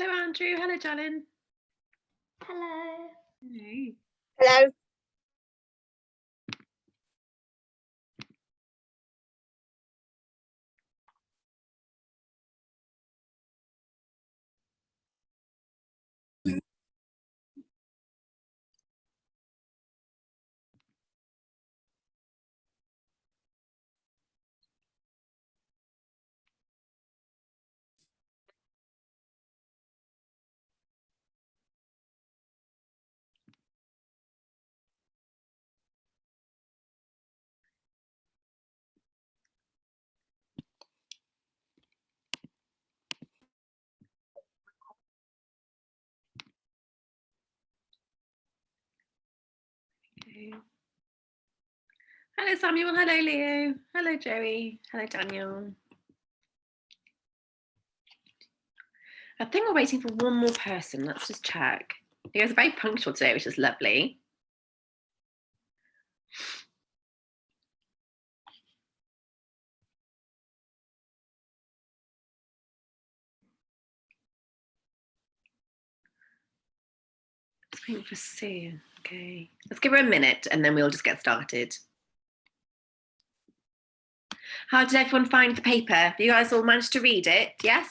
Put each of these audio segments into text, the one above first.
Hello, Andrew. Hello, Jolyn. Hello. Hello. Hello. Okay. Hello, Samuel. Hello, Leo. Hello, Joey. Hello, Daniel. I think we're waiting for one more person. Let's just check. You guys are very punctual today, which is lovely. Just waiting for Sue. Okay, let's give her a minute and then we'll just get started. How did everyone find the paper? You guys all managed to read it? Yes?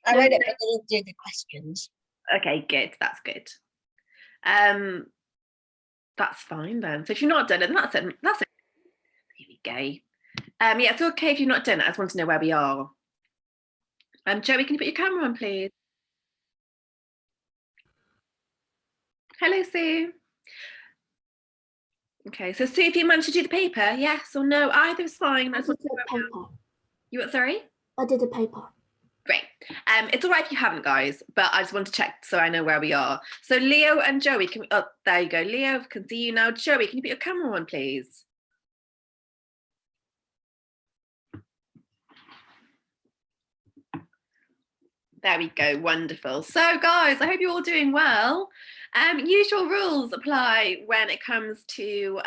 I read it, but I didn't do the questions. Okay, good. That's good. That's fine then. So if you've not done it, then that's it. That's it. Here we go. Yeah, it's okay if you've not done it. I just want to know where we are. Joey, can you put your camera on, please? Hello, Sue. Okay, so Sue, if you managed to do the paper, yes or no? Either's fine. I did the paper. You what, sorry? I did the paper. Great. It's all right if you haven't, guys, but I just want to check so I know where we are. So Leo and Joey, can we, oh, there you go. Leo, can see you now. Joey, can you put your camera on, please? There we go, wonderful. So guys, I hope you're all doing well. Usual rules apply when it comes to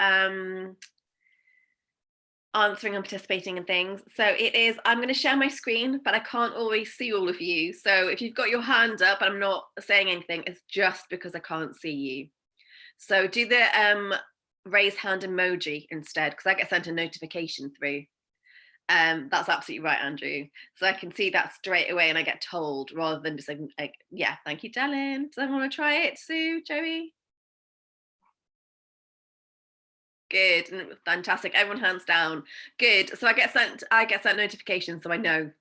answering and participating in things. So it is, I'm going to share my screen, but I can't always see all of you. So if you've got your hand up and I'm not saying anything, it's just because I can't see you. So do the raise hand emoji instead, because I get sent a notification through. That's absolutely right, Andrew. So I can see that straight away and I get told rather than just like yeah, thank you, Jalen. Does everyone want to try it? Sue, Joey? Good, fantastic. Everyone hands down. Good. So I get sent notifications, so I know.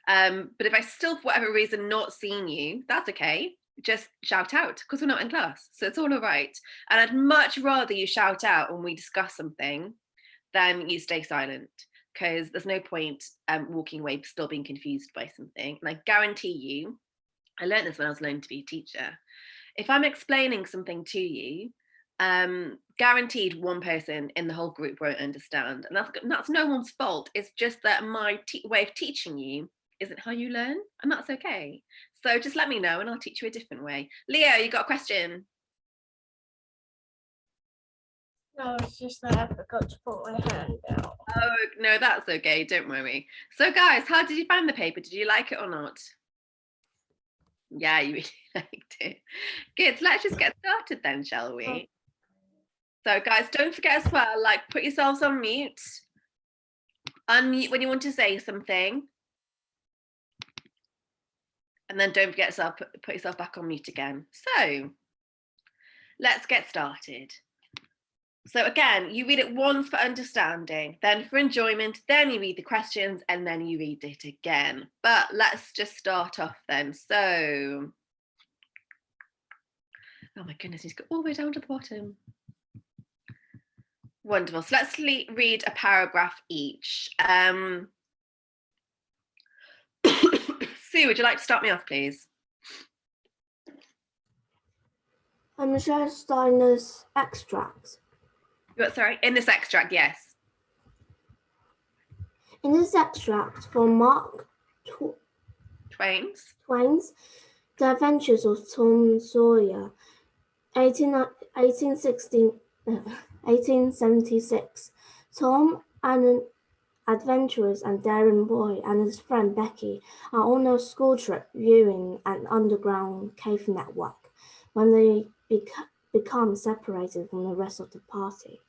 But if I still, for whatever reason, not seeing you, that's okay. Just shout out because we're not in class, so it's all right. And I'd much rather you shout out when we discuss something than you stay silent, because there's no point walking away still being confused by something. And I guarantee you, I learned this when I was learning to be a teacher. If I'm explaining something to you, guaranteed one person in the whole group won't understand, and that's no one's fault. It's just that my way of teaching you isn't how you learn, and that's okay. So just let me know and I'll teach you a different way. Leo, you got a question? No, it's just that I forgot to put my hand out. Oh no, that's okay, don't worry. So guys, how did you find the paper? Did you like it or not? Yeah, you really liked it. Good, so let's just get started then, shall we? So guys, don't forget as well, like, put yourselves on mute. Unmute when you want to say something. And then don't forget to put yourself back on mute again. So let's get started. So again, you read it once for understanding, then for enjoyment, then you read the questions, and then you read it again. But let's just start off then. So, oh my goodness, he's got all the way down to the bottom. Wonderful. So let's read a paragraph each. Sue, would you like to start me off, please? Michelle Steiner's extract. Sorry, in this extract, yes. In this extract from Mark Twain's The Adventures of Tom Sawyer, 1876, Tom and adventurous and daring boy and his friend Becky are on a school trip viewing an underground cave network when they become separated from the rest of the party.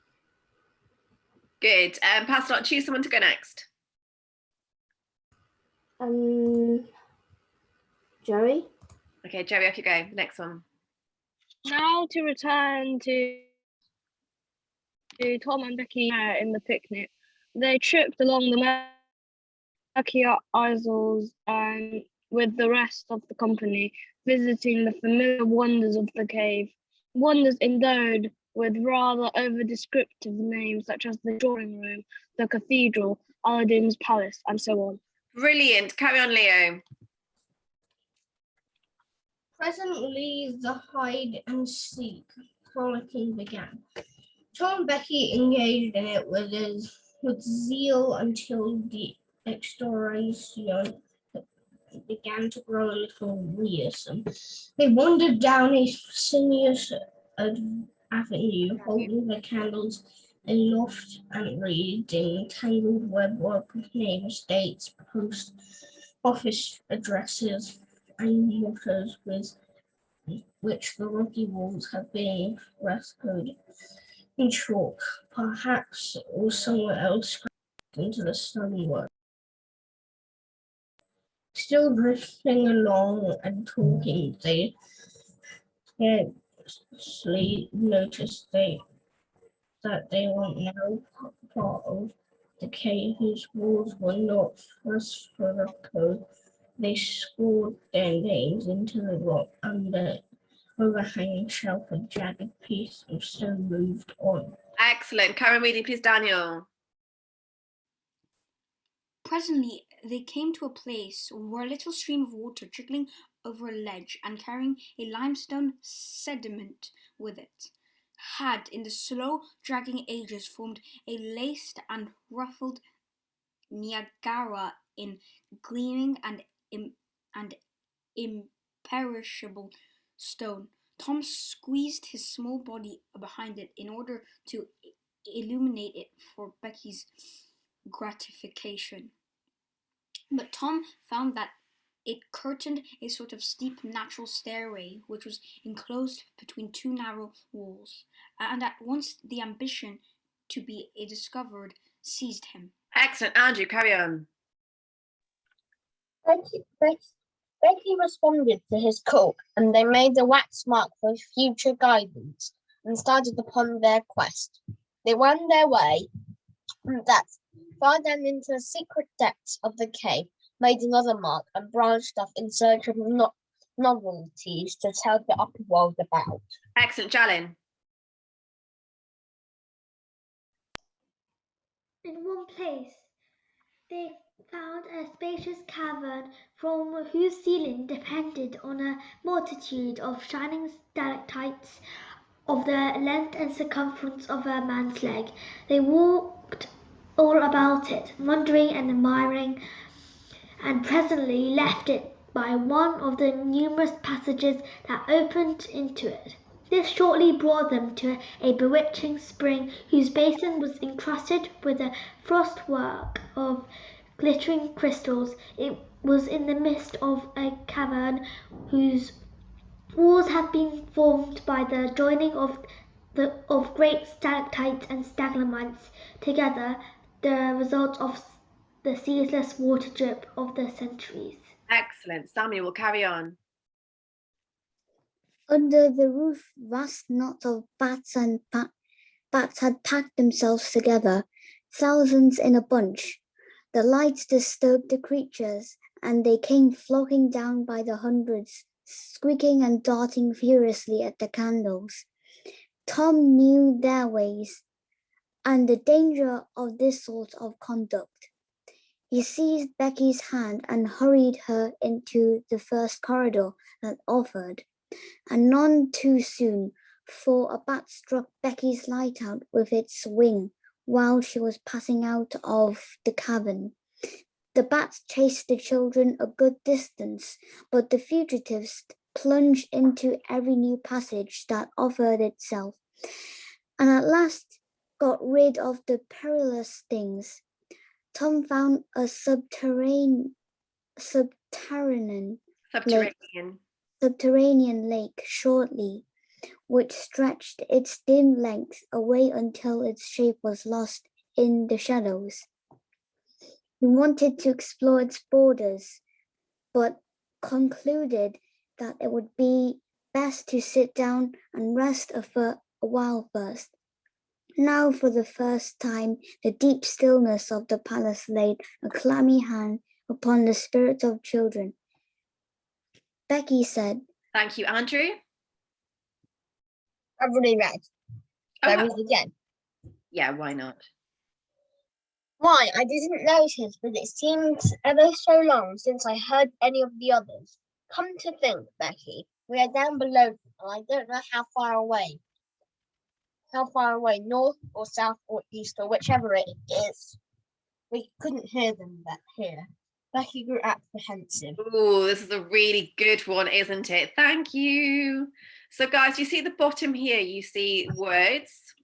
Good. Pass it on. Choose someone to go next. Joey? Okay, Joey, off you go. Next one. Now to return to Tom and Becky in the picnic. They tripped along the murky aisles with the rest of the company, visiting the familiar wonders of the cave, wonders endowed with rather over-descriptive names such as the drawing room, the cathedral, Aladdin's palace, and so on. Brilliant. Carry on, Leo. Presently, the hide and seek frolicking began. Tom and Becky engaged in it with zeal until the exploration began to grow a little wearisome. They wandered down a sinuous avenue, holding their candles aloft and reading tangled webwork of name estates, post office addresses, and mottos with which the rocky walls have been frescoed in chalk, perhaps or somewhere else into the stonework. Still drifting along and talking, they scarcely noticed that they were now part of the cave whose walls were not frescoed. They scored their names into the rock under overhanging shelf, a jagged piece of stone moved on. Excellent. Karen reading, please, Daniel. Presently, they came to a place where a little stream of water trickling over a ledge and carrying a limestone sediment with it had, in the slow dragging ages, formed a laced and ruffled Niagara in gleaming and imperishable stone. Tom squeezed his small body behind it in order to illuminate it for Becky's gratification. But Tom found that it curtained a sort of steep natural stairway which was enclosed between two narrow walls, and at once the ambition to be discovered seized him. Excellent. Andrew, carry on. Becky responded to his call, and they made a wax mark for future guidance and started upon their quest. They wound their way that far down into the secret depths of the cave, made another mark, and branched off in search of novelties to tell the upper world about. Excellent. Jalin. In one place, they found a spacious cavern from whose ceiling depended on a multitude of shining stalactites of the length and circumference of a man's leg. They walked all about it, wondering and admiring, and presently left it by one of the numerous passages that opened into it. This shortly brought them to a bewitching spring whose basin was encrusted with a frostwork of glittering crystals. It was in the midst of a cavern whose walls had been formed by the joining of great stalactites and stalagmites together, the result of the ceaseless water drip of the centuries. Excellent. Samuel will carry on. Under the roof, vast knots of bats had packed themselves together, thousands in a bunch. The lights disturbed the creatures, and they came flocking down by the hundreds, squeaking and darting furiously at the candles. Tom knew their ways and the danger of this sort of conduct. He seized Becky's hand and hurried her into the first corridor that offered, and none too soon, for a bat struck Becky's light out with its wing while she was passing out of the cavern. The bats chased the children a good distance, but the fugitives plunged into every new passage that offered itself, and at last got rid of the perilous things. Tom found a subterranean lake shortly, which stretched its dim length away until its shape was lost in the shadows. He wanted to explore its borders, but concluded that it would be best to sit down and rest a while first. Now, for the first time, the deep stillness of the palace laid a clammy hand upon the spirits of children. Becky said, Thank you, Andrew. I've already read. Shall I read it again? Yeah, why not? Why, I didn't notice, but it seemed ever so long since I heard any of the others. Come to think, Becky, we are down below, and I don't know how far away, north or south or east or whichever it is. We couldn't hear them back here. Becky grew apprehensive. Oh, this is a really good one, isn't it? Thank you. So guys, you see the bottom here, you see words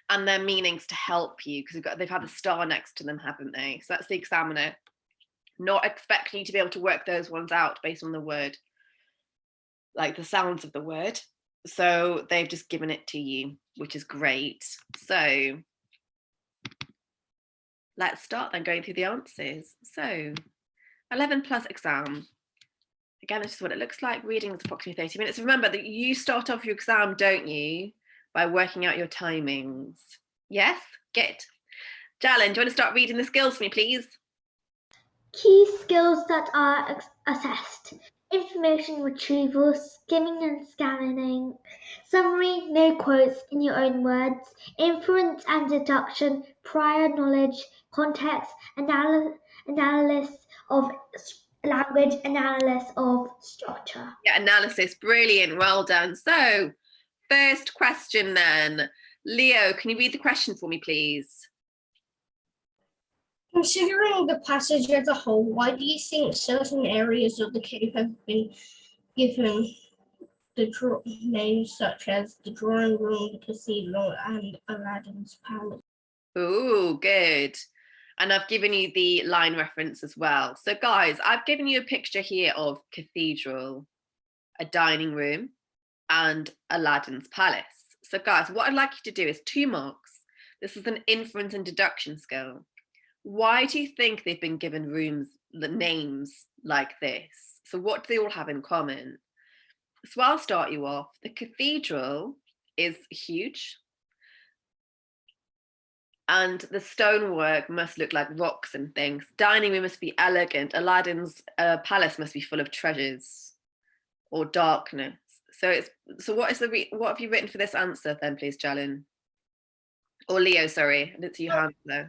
and their meanings to help you, because they've had a star next to them, haven't they? So that's the examiner, not expecting you to be able to work those ones out based on the word, like the sounds of the word. So they've just given it to you, which is great. So let's start then going through the answers. So 11 plus exam. Again, this is what it looks like. Reading is approximately 30 minutes. Remember that you start off your exam, don't you, by working out your timings. Yes? Good. Jalen, do you want to start reading the skills for me, please? Key skills that are assessed: information retrieval, skimming and scanning, summary, no quotes in your own words, inference and deduction, prior knowledge, context, analysis of language, analysis of structure. Yeah, analysis, brilliant, well done. So, first question then. Leo, can you read the question for me, please? Considering the passage as a whole, why do you think certain areas of the cave have been given the names such as the drawing room, the cathedral, and Aladdin's palace? Oh, good. And I've given you the line reference as well. So guys, I've given you a picture here of cathedral, a dining room, and Aladdin's palace. So guys, what I'd like you to do is 2 marks. This is an inference and deduction skill. Why do you think they've been given rooms, the names like this? So what do they all have in common? So I'll start you off. The cathedral is huge, and the stonework must look like rocks and things. Dining room must be elegant. Aladdin's palace must be full of treasures or darkness. So what have you written for this answer then, please, Jalen? Or Leo, sorry, I didn't see your hand though.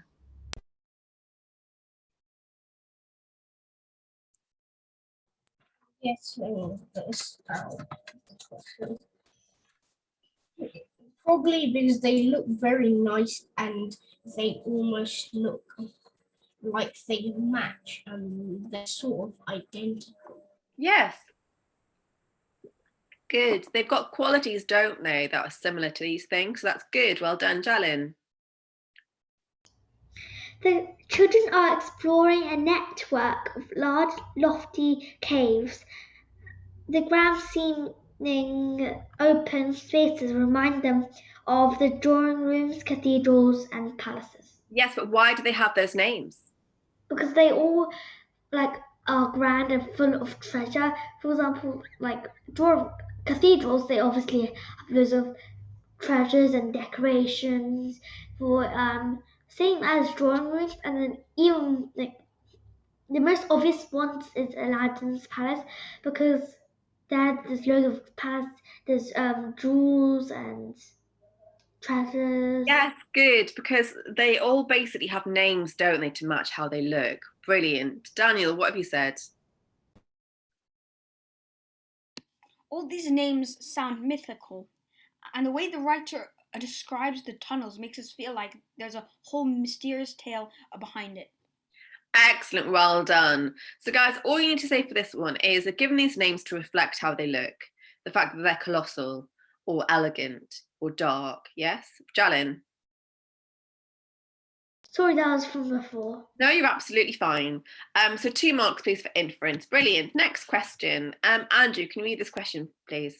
Yes, probably because they look very nice and they almost look like they match and they're sort of identical. Yes. Good. They've got qualities, don't they, that are similar to these things. So that's good. Well done, Jalen. The children are exploring a network of large, lofty caves. The ground seeming open spaces remind them of the drawing rooms, cathedrals, and palaces. Yes, but why do they have those names? Because they all are grand and full of treasure. For example, cathedrals, they obviously have loads of treasures and decorations. For same as drawing rooms, and then even the most obvious ones is Aladdin's palace, because there's loads of palace. There's jewels and treasures. Yes, good, because they all basically have names, don't they, to match how they look. Brilliant. Daniel, what have you said? All these names sound mythical, and the way the writer describes the tunnels makes us feel like there's a whole mysterious tale behind it. Excellent, well done. So guys, all you need to say for this one is they're given these names to reflect how they look. The fact that they're colossal or elegant or dark, yes? Jalen? Sorry, that was from before. No, you're absolutely fine. So 2 marks, please, for inference. Brilliant. Next question. Andrew, can you read this question, please?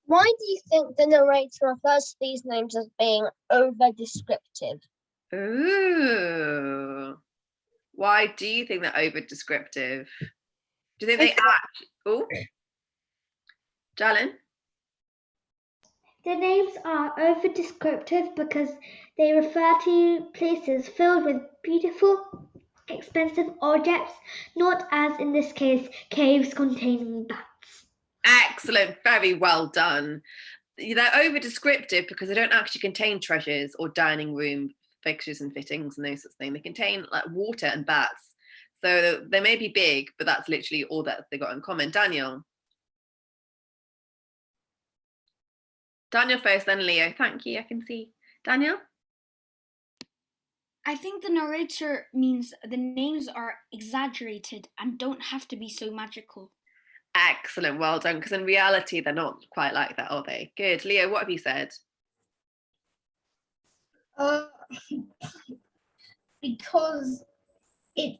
Why do you think the narrator refers to these names as being over-descriptive? Ooh. Why do you think they're over-descriptive? Do you think they act? Oh, Jalyn? The names are over-descriptive because they refer to places filled with beautiful, expensive objects, not as in this case, caves containing bats. Excellent, very well done. They're over-descriptive because they don't actually contain treasures or dining room fixtures and fittings and those sorts of things. They contain like water and bats. So they may be big, but that's literally all that they got in common. Daniel? Daniel first, then Leo. Thank you, I can see. Daniel? I think the narrator means the names are exaggerated and don't have to be so magical. Excellent, well done, because in reality, they're not quite like that, are they? Good. Leo, what have you said? Because it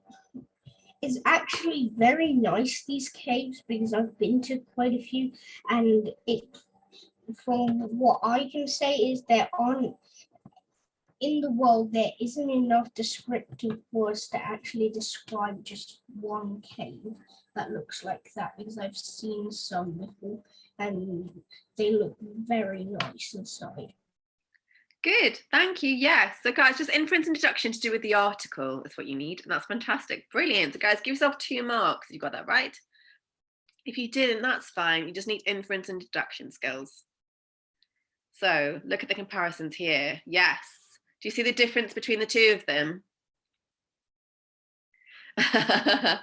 is actually very nice, these caves, because I've been to quite a few, and from what I can say is there aren't, in the world, there isn't enough descriptive words to actually describe just one cave that looks like that, because I've seen some before and they look very nice inside. Good, thank you. Yes, so guys, just inference and deduction to do with the article is what you need, and that's fantastic. Brilliant. So guys, give yourself 2 marks. You got that right. If you didn't, that's fine. You just need inference and deduction skills. So look at the comparisons here. Yes. Do you see the difference between the 2 of them? I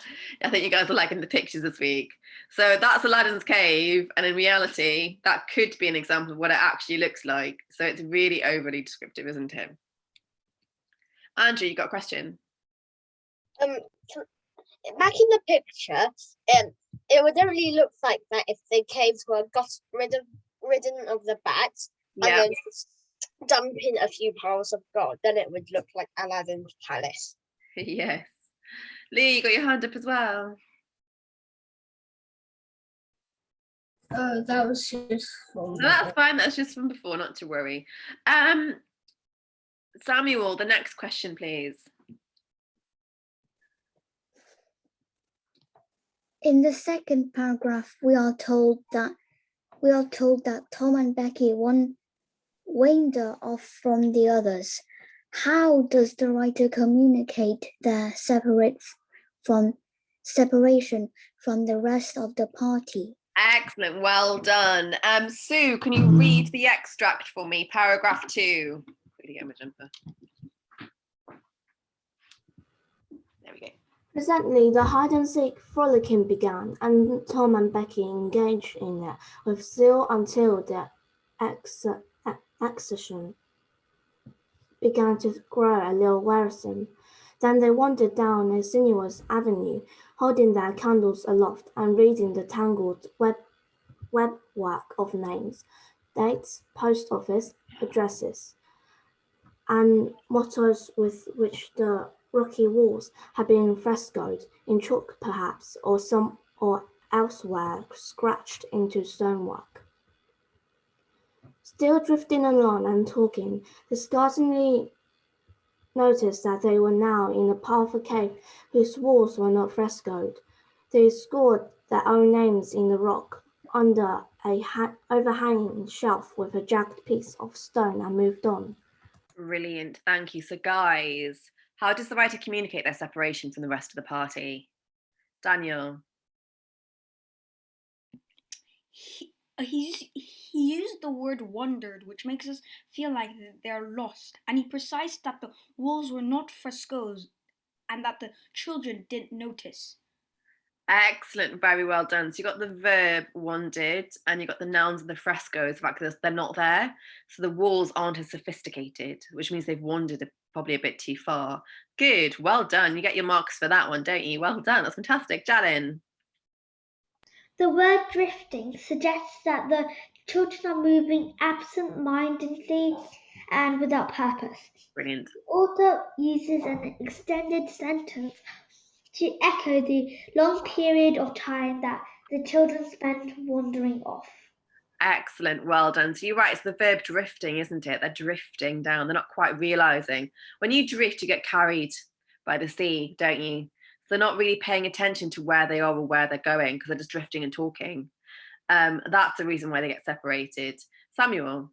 think you guys are liking the pictures this week. So that's Aladdin's cave, and in reality, that could be an example of what it actually looks like. So it's really overly descriptive, isn't it? Andrew, you got a question? Back in the picture, it would only look like that if the caves were ridden of the bats, and then dump in a few piles of gold. Then it would look like Aladdin's palace. Yes. Lee, you got your hand up as well. That was just from... No, that's fine. That's just from before, not to worry. Samuel, the next question, please. In the second paragraph, we are told that Tom and Becky wander off from the others. How does the writer communicate their separation from the rest of the party? Excellent, well done. Sue, can you read the extract for me, paragraph 2? Quickly get my jumper. There we go. Presently, the hide-and-seek frolicking began, and Tom and Becky engaged in it with zeal until their exertion began to grow a little wearisome. Then they wandered down a sinuous avenue, holding their candles aloft and reading the tangled webwork of names, dates, post office, addresses, and mottos with which the rocky walls had been frescoed, in chalk perhaps, or elsewhere scratched into stonework. Still drifting along and talking, they scarcely noticed that they were now in a part of a cave whose walls were not frescoed. They scored their own names in the rock under a overhanging shelf with a jagged piece of stone and moved on. Brilliant, thank you. So guys, how does the writer communicate their separation from the rest of the party? Daniel? He used the word wandered, which makes us feel like they're lost, and he precised that the walls were not frescoes and that the children didn't notice. Excellent, very well done. So you got the verb wandered, and you got the nouns and the frescoes, the fact that they're not there. So the walls aren't as sophisticated, which means they've wandered probably a bit too far. Good, well done. You get your marks for that one, don't you? Well done, that's fantastic. Jalyn? The word drifting suggests that the children are moving absent-mindedly and without purpose. Brilliant. The author uses an extended sentence to echo the long period of time that the children spend wandering off. Excellent, well done. So you're right, it's the verb drifting, isn't it? They're drifting down, they're not quite realising. When you drift, you get carried by the sea, don't you? So they're not really paying attention to where they are or where they're going because they're just drifting and talking. That's the reason why they get separated. Samuel?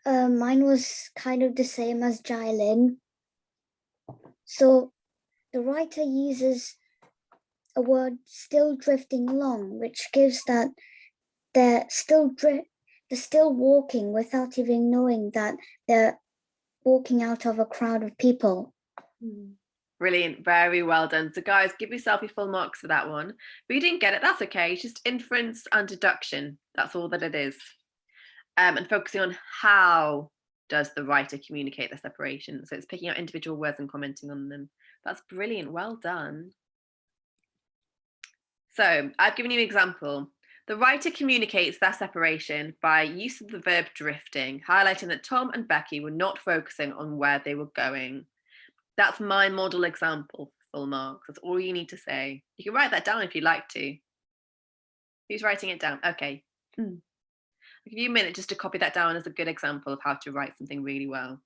Mine was kind of the same as Jylin. So the writer uses a word still drifting along, which gives that they're still walking without even knowing that they're walking out of a crowd of people. Brilliant, very well done. So guys, give yourself your full marks for that one. If you didn't get it, that's okay. It's just inference and deduction. That's all that it is. And focusing on how does the writer communicate the separation. So it's picking out individual words and commenting on them. That's brilliant, well done. So I've given you an example. The writer communicates their separation by use of the verb drifting, highlighting that Tom and Becky were not focusing on where they were going. That's my model example, full marks. That's all you need to say. You can write that down if you'd like to. Who's writing it down? Okay. I'll give you a minute just to copy that down as a good example of how to write something really well.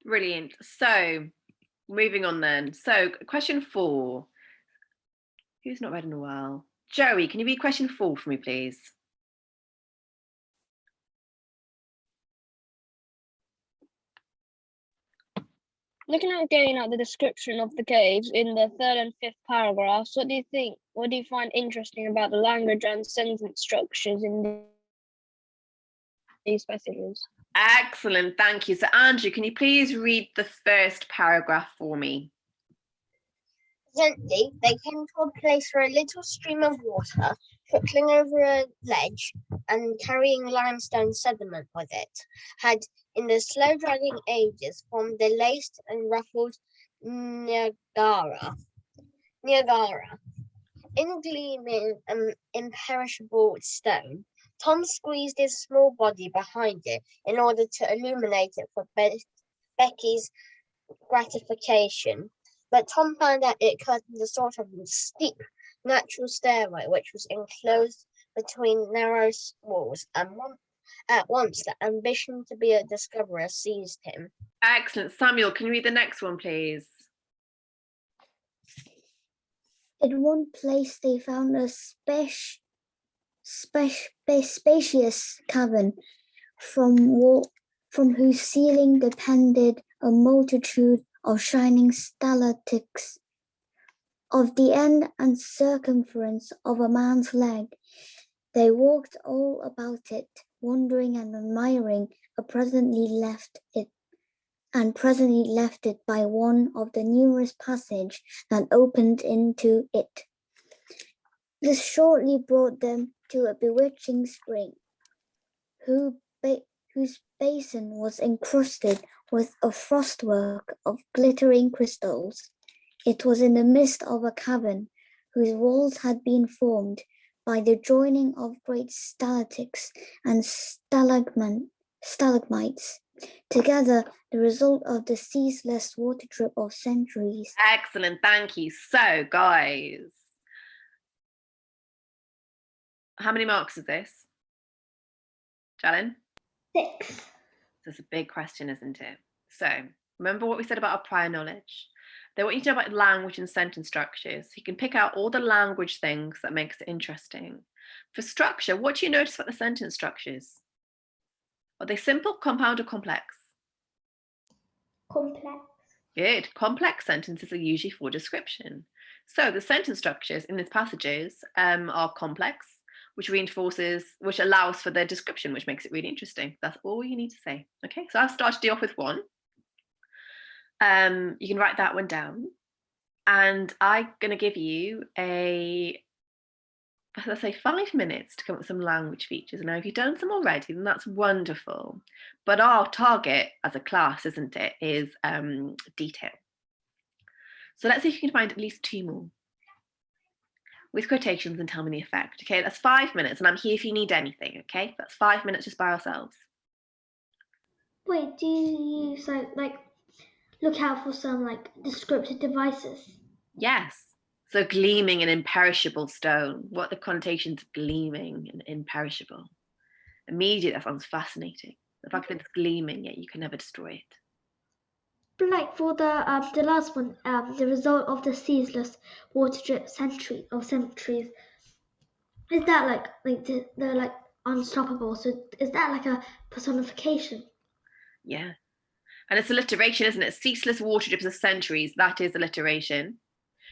Brilliant. So moving on then. So question 4. Who's not read in a while? Joey, can you read question 4 for me, please? Looking again at the description of the caves in the 3rd and 5th paragraphs, what do you think? What do you find interesting about the language and sentence structures in these passages? Excellent, thank you. So Andrew, can you please read the first paragraph for me? Presently, they came to a place where a little stream of water, trickling over a ledge and carrying limestone sediment with it, had in the slow dragging ages formed the laced and ruffled Niagara. In gleaming imperishable stone, Tom squeezed his small body behind it in order to illuminate it for Becky's gratification. But Tom found out it curtained a sort of steep natural stairway which was enclosed between narrow walls, and at once the ambition to be a discoverer seized him. Excellent. Samuel, can you read the next one, please? In one place they found a spacious cavern from whose ceiling depended a multitude of shining stalactites of the end and circumference of a man's leg. They walked all about it, wondering and admiring, and presently left it by one of the numerous passages that opened into it. This shortly brought them to a bewitching spring, whose basin was encrusted with a frostwork of glittering crystals. It was in the midst of a cavern whose walls had been formed by the joining of great stalactites and stalagmites Together, the result of the ceaseless water drip of centuries. Excellent, thank you. So, guys, how many marks is this? Jalen? 6. That's a big question, isn't it? So, remember what we said about our prior knowledge? They want you to know about language and sentence structures. You can pick out all the language things that makes it interesting. For structure, what do you notice about the sentence structures? Are they simple, compound, or complex? Complex. Good. Complex sentences are usually for description. So the sentence structures in these passages are complex, which allows for their description, which makes it really interesting. That's all you need to say. Okay, so I've started you off with one. You can write that one down. And I'm going to give you let's say 5 minutes to come up with some language features. Now, if you've done some already, then that's wonderful. But our target as a class, isn't it, is detail. So let's see if you can find at least 2 more with quotations and tell me the effect. Okay, that's 5 minutes, and I'm here if you need anything. Okay, that's 5 minutes just by ourselves. Wait, do you use like look out for some like descriptive devices? Yes. So gleaming and imperishable stone. What are the connotations of gleaming and imperishable? Immediately, that sounds fascinating. The fact that it's gleaming, yet you can never destroy it. But like for the last one, the result of the ceaseless water drip centuries, is that like they're like unstoppable? So is that like a personification? Yeah. And it's alliteration, isn't it? Ceaseless water drips of centuries. That is alliteration.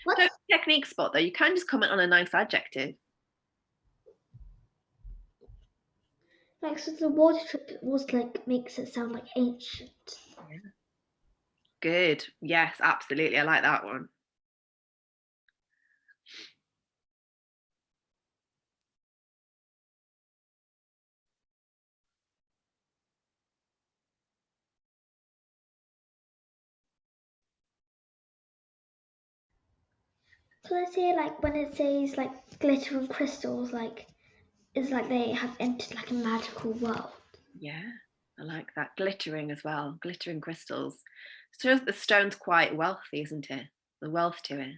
What? So technique spot though, you can just comment on a nice adjective. Like so the water drip was like makes it sound like ancient. Yeah. Good. Yes, absolutely. I like that one. So I say like when it says like glitter and crystals, like it's like they have entered like a magical world. Yeah, I like that. Glittering as well. Glittering crystals. So the stone's quite wealthy, isn't it? The wealth to it.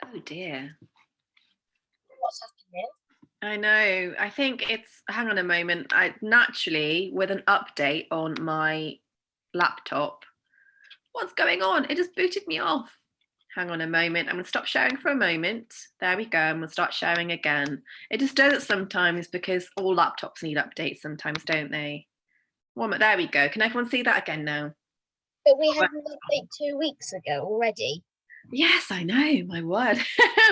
Oh dear. what's happening. I know. I think it's, hang on a moment. I naturally, with an update on my laptop, what's going on? It just booted me off. Hang on a moment. I'm going to stop sharing for a moment. There we go. I'm going to start sharing again. It just does it sometimes because all laptops need updates sometimes, don't they? There we go. Can everyone see that again now? But we had an update 2 weeks ago already. Yes, I know. My word.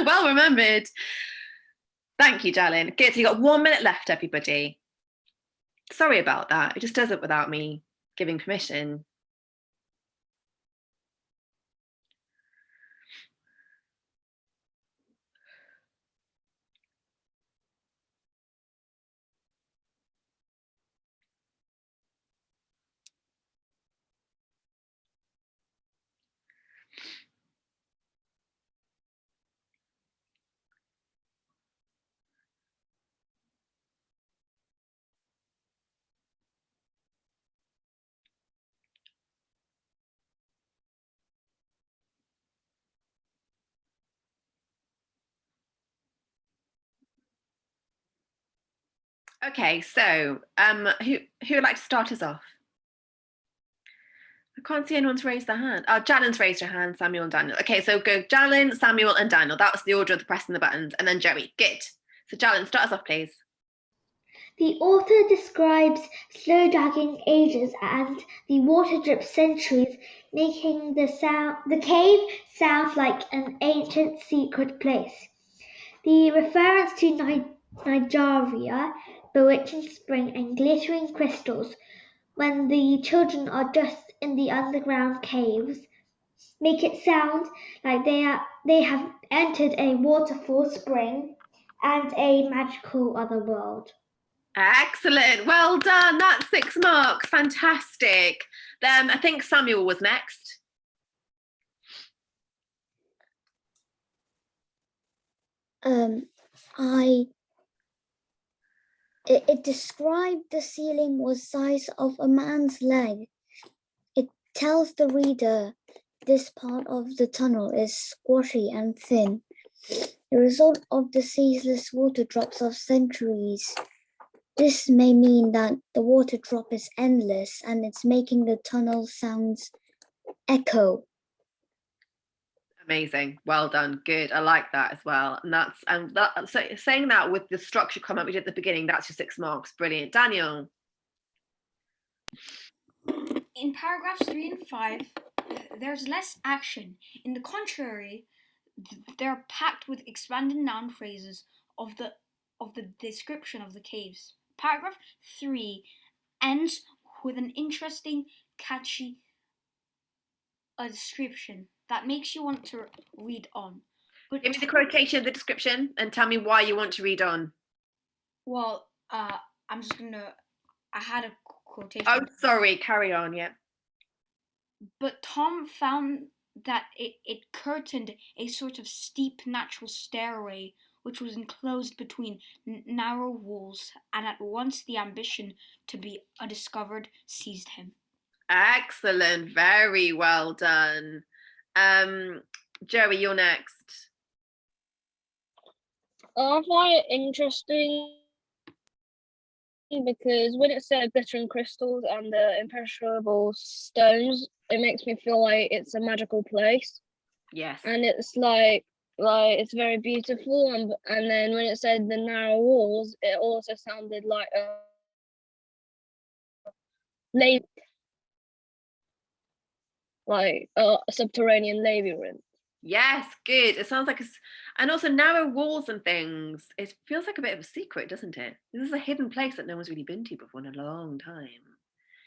Well remembered. Thank you, Jalin. Good. So you've got 1 minute left, everybody. Sorry about that. It just does it without me giving permission. Okay, so who would like to start us off? I can't see anyone's raised their hand. Oh, Jalen's raised her hand, Samuel and Daniel. Okay, so go Jalen, Samuel and Daniel. That was the order of the pressing the buttons. And then Joey. Good. So Jalen, start us off, please. The author describes slow dragging ages and the water drips centuries, making the cave sound like an ancient secret place. The reference to Nigeria, bewitching spring and glittering crystals, when the children are just in the underground caves, make it sound like they have entered a waterfall spring and a magical other world. Excellent. Well done. That's 6 marks. Fantastic. Then I think Samuel was next. It described the ceiling was size of a man's leg. It tells the reader this part of the tunnel is squashy and thin, the result of the ceaseless water drops of centuries. This may mean that the water drop is endless and it's making the tunnel sounds echo. Amazing. Well done. Good. I like that as well. And so saying that with the structure comment we did at the beginning, that's your 6 marks. Brilliant. Daniel. In paragraphs 3 and 5, there's less action. In the contrary, they're packed with expanded noun phrases of the description of the caves. Paragraph 3 ends with an interesting, catchy description that makes you want to read on. But give me the quotation of the description and tell me why you want to read on. Well, I'm just gonna. I had a quotation. Oh, sorry. Carry on. Yeah. But Tom found that it curtained a sort of steep natural stairway which was enclosed between narrow walls, and at once the ambition to be undiscovered seized him. Excellent. Very well done. Joey, you're next. I find it interesting because when it said glittering crystals and the imperishable stones, it makes me feel like it's a magical place. Yes. And it's like it's very beautiful, and then when it said the narrow walls, it also sounded like a subterranean labyrinth. Yes, good. It sounds like and also narrow walls and things. It feels like a bit of a secret, doesn't it? This is a hidden place that no one's really been to before in a long time,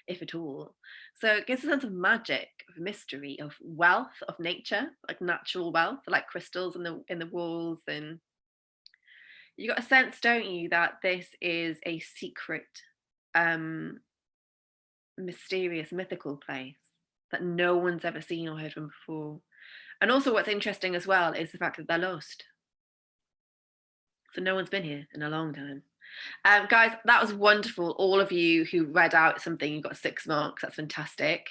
if at all. So it gives a sense of magic, of mystery, of wealth, of nature, like natural wealth, like crystals in the walls, and you got a sense, don't you, that this is a secret, mysterious, mythical place that no one's ever seen or heard from before. And also what's interesting as well is the fact that they're lost. So no one's been here in a long time. Guys, that was wonderful. All of you who read out something, you got 6 marks. That's fantastic.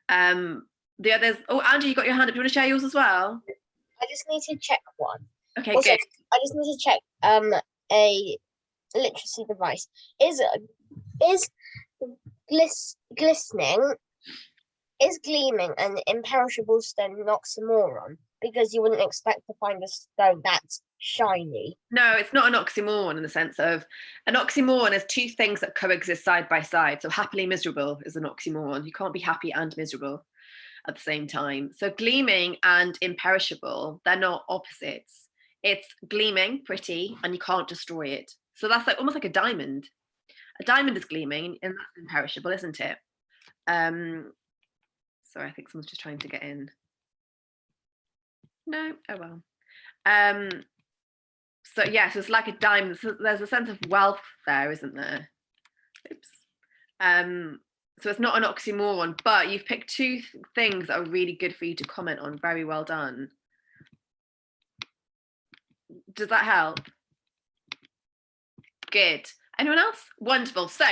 The others, oh, Andrew, you got your hand up. Do you want to share yours as well? I just need to check one. Okay, Also, good. I just need to check a literacy device. Is glistening, is gleaming an imperishable stone an oxymoron? Because you wouldn't expect to find a stone that's shiny. No, it's not an oxymoron in the sense of an oxymoron is two things that coexist side by side. So happily miserable is an oxymoron. You can't be happy and miserable at the same time. So gleaming and imperishable, they're not opposites. It's gleaming, pretty, and you can't destroy it. So that's like almost like a diamond. A diamond is gleaming and that's imperishable, isn't it? Sorry, I think someone's just trying to get in. No, oh well. So yes, it's like a diamond. So there's a sense of wealth there, isn't there? Oops. So it's not an oxymoron, but you've picked two things that are really good for you to comment on. Very well done. Does that help? Good. Anyone else? Wonderful. So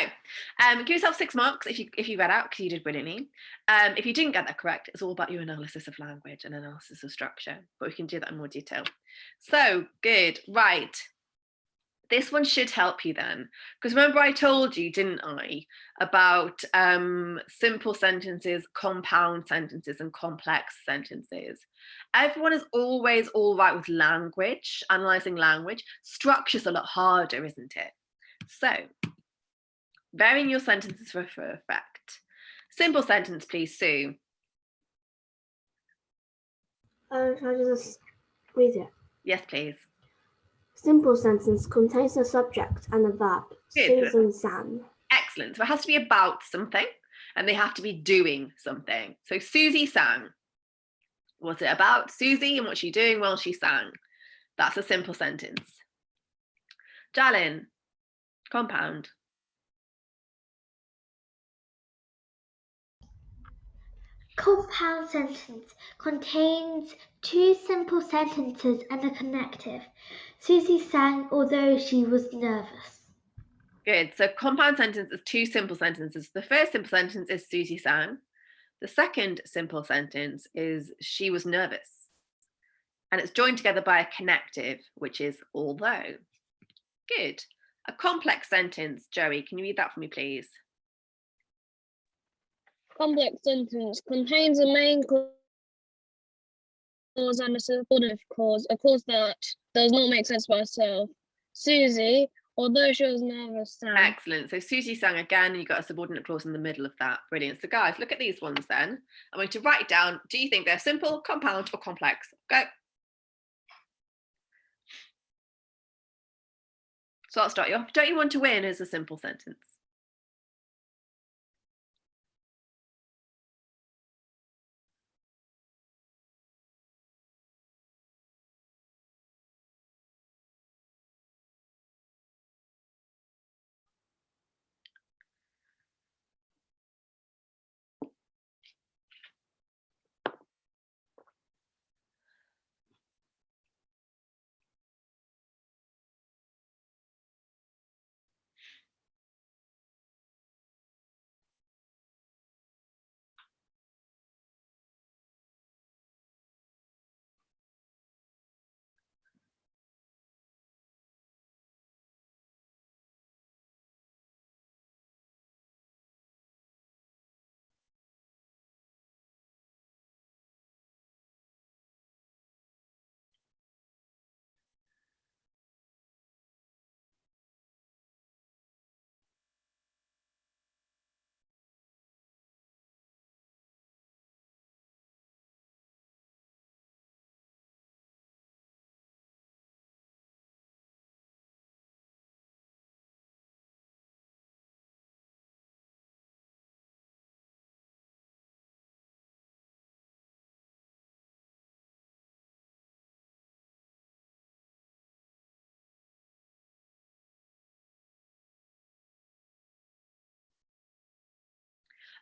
give yourself 6 marks if you read out, because you did brilliantly. If you didn't get that correct, it's all about your analysis of language and analysis of structure, but we can do that in more detail. So good. Right. This one should help you then, because remember I told you, didn't I, about simple sentences, compound sentences, and complex sentences. Everyone is always all right with language, analysing language. Structure's a lot harder, isn't it? So, varying your sentences for effect. Simple sentence, please, Sue. Can I just read it? Yes, please. Simple sentence contains a subject and a verb. Good. Susan sang. Excellent. So it has to be about something and they have to be doing something. So Susie sang. What's it about Susie and what's she doing while she sang? That's a simple sentence. Jalin, compound. Compound sentence contains two simple sentences and a connective. Susie sang although she was nervous. Good. So compound sentence is two simple sentences. The first simple sentence is Susie sang. The second simple sentence is she was nervous. And it's joined together by a connective, which is although. Good. A complex sentence, Joey, can you read that for me, please? Complex sentence contains a main cause and a subordinate cause, a cause that does not make sense by itself. Susie, although she was nervous, sang. Excellent. So Susie sang again, and you got a subordinate clause in the middle of that. Brilliant. So guys, look at these ones then. I'm going to write it down. Do you think they're simple, compound, or complex? Go. So I'll start you off. Don't you want to win is a simple sentence.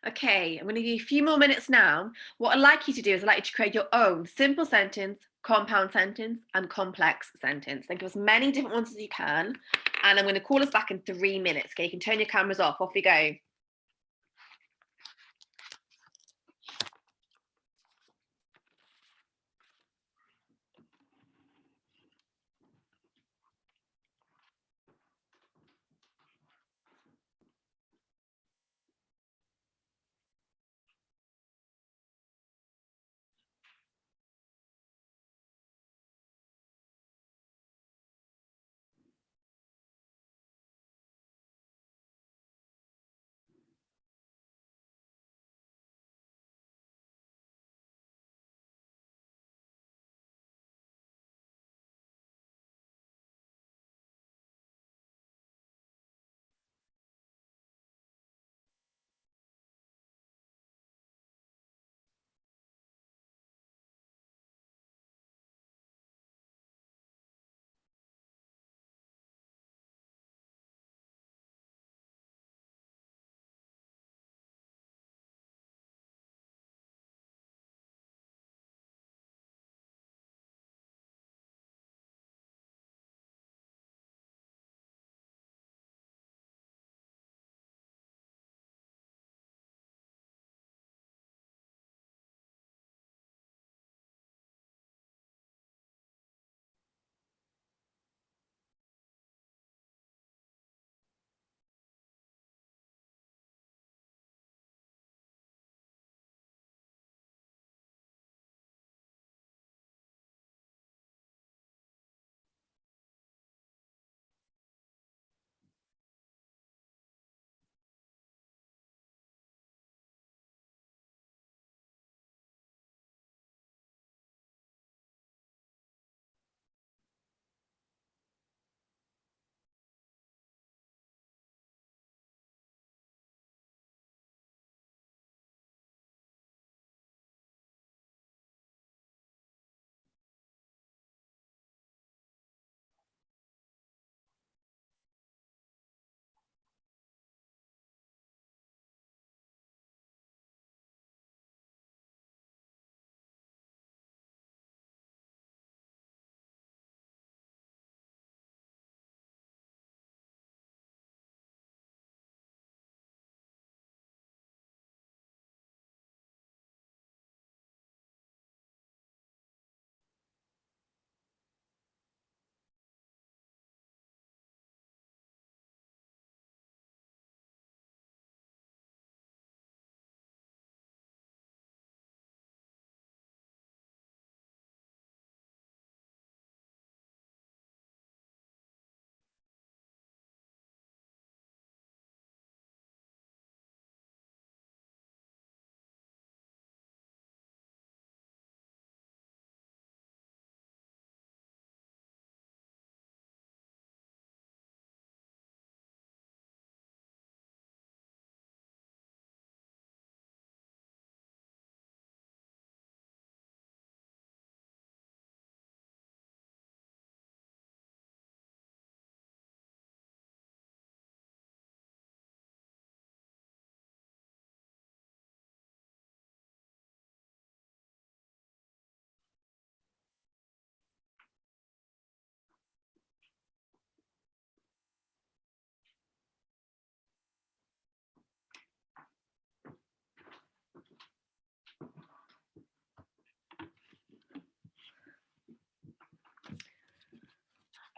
Okay, I'm going to give you a few more minutes now. What I'd like you to do is I'd like you to create your own simple sentence, compound sentence, and complex sentence. Think of as many different ones as you can. And I'm going to call us back in 3 minutes. Okay, you can turn your cameras off. Off we go.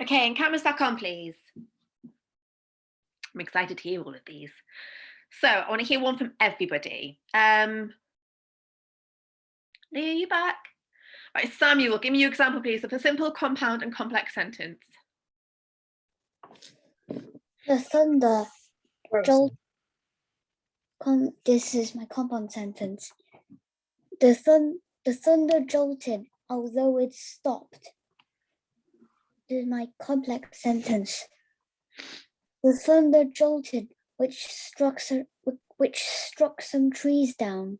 Okay, and cameras back on, please. I'm excited to hear all of these. So I want to hear one from everybody. Leah, are you back? Right, Samuel, give me your example, please, of a simple, compound, and complex sentence. The thunder jolt. This is my compound sentence. The thunder jolted, although it stopped. This is my complex sentence. The thunder jolted, which struck some trees down.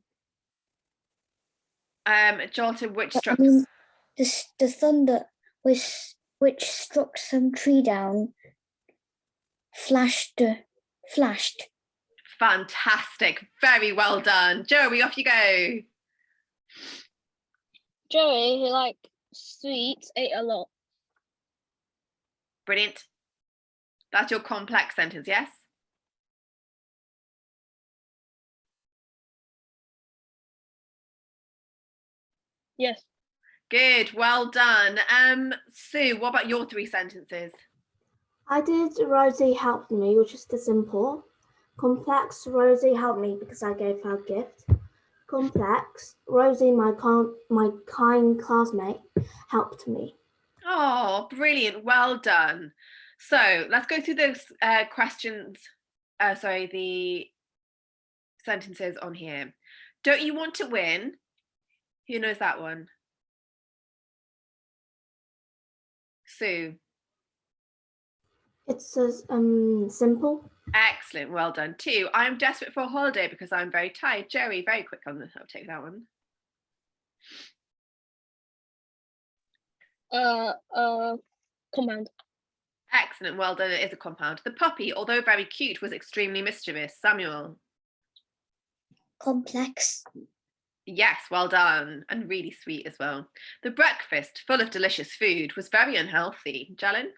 Jolted, which I struck. mean, the thunder which struck some tree down. Flashed. Fantastic. Very well done. Joey, off you go. Joey, who liked sweets, ate a lot. Brilliant. That's your complex sentence, yes? Yes. Good, well done. Sue, what about your 3 sentences? I did Rosie helped me, which is the simple. Complex, Rosie helped me because I gave her a gift. Complex, Rosie, my kind classmate, helped me. Oh, brilliant. Well done. So let's go through those the sentences on here. Don't you want to win? Who knows that one? Sue. It's simple. Excellent. Well done. 2, I'm desperate for a holiday because I'm very tired. Joey, very quick on this. I'll take that one. Compound. Excellent. Well done. It is a compound. The puppy, although very cute, was extremely mischievous. Samuel. Complex. Yes, well done. And really sweet as well. The breakfast, full of delicious food, was very unhealthy. Jalen?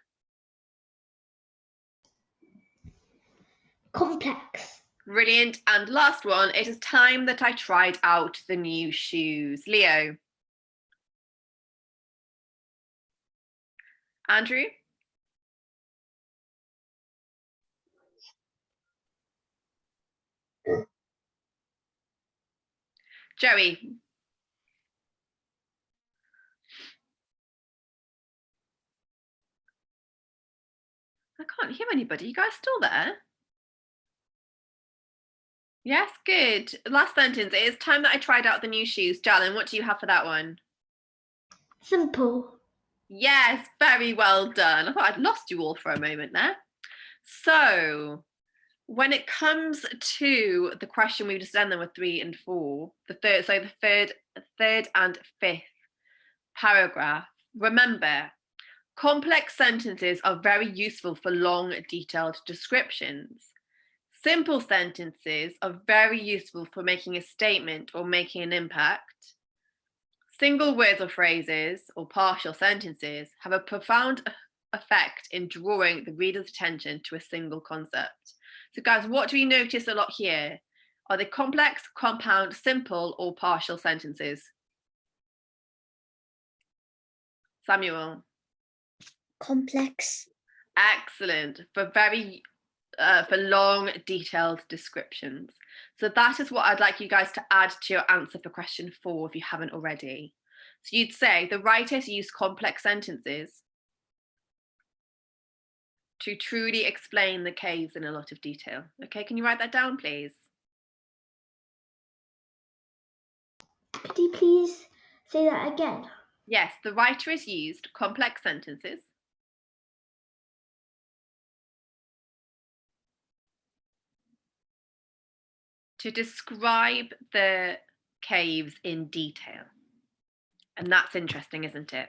Complex. Brilliant. And last one, it is time that I tried out the new shoes. Leo? Andrew? Joey? I can't hear anybody. You guys still there? Yes, good. Last sentence. It is time that I tried out the new shoes. Jalen, what do you have for that one? Simple. Yes, very well done. I thought I'd lost you all for a moment there. So when it comes to the question we just done, there were 3 and 4, the third and 5th paragraph. Remember, complex sentences are very useful for long, detailed descriptions. Simple sentences are very useful for making a statement or making an impact. Single words or phrases or partial sentences have a profound effect in drawing the reader's attention to a single concept. So guys, what do we notice a lot here? Are they complex, compound, simple, or partial sentences? Samuel? Complex. Excellent. For long, detailed descriptions. So that is what I'd like you guys to add to your answer for question 4 if you haven't already. So you'd say the writers used complex sentences to truly explain the caves in a lot of detail. Okay, can you write that down, please? Could you please say that again? Yes, the writers used complex sentences to describe the caves in detail. And that's interesting, isn't it?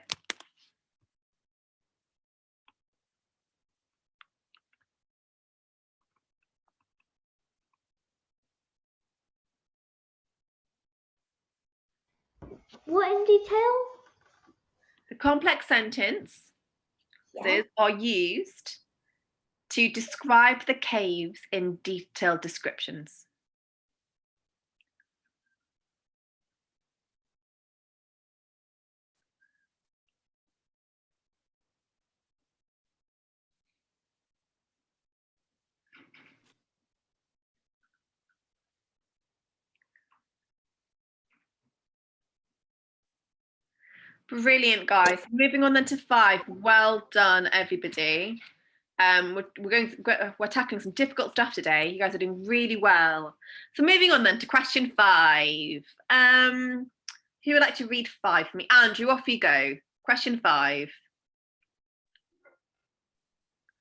What in detail? The complex sentences are used to describe the caves in detailed descriptions. Brilliant, guys. Moving on then to 5. Well done, everybody. We're tackling some difficult stuff today. You guys are doing really well. So moving on then to question 5. Who would like to read 5 for me? Andrew, off you go. Question 5.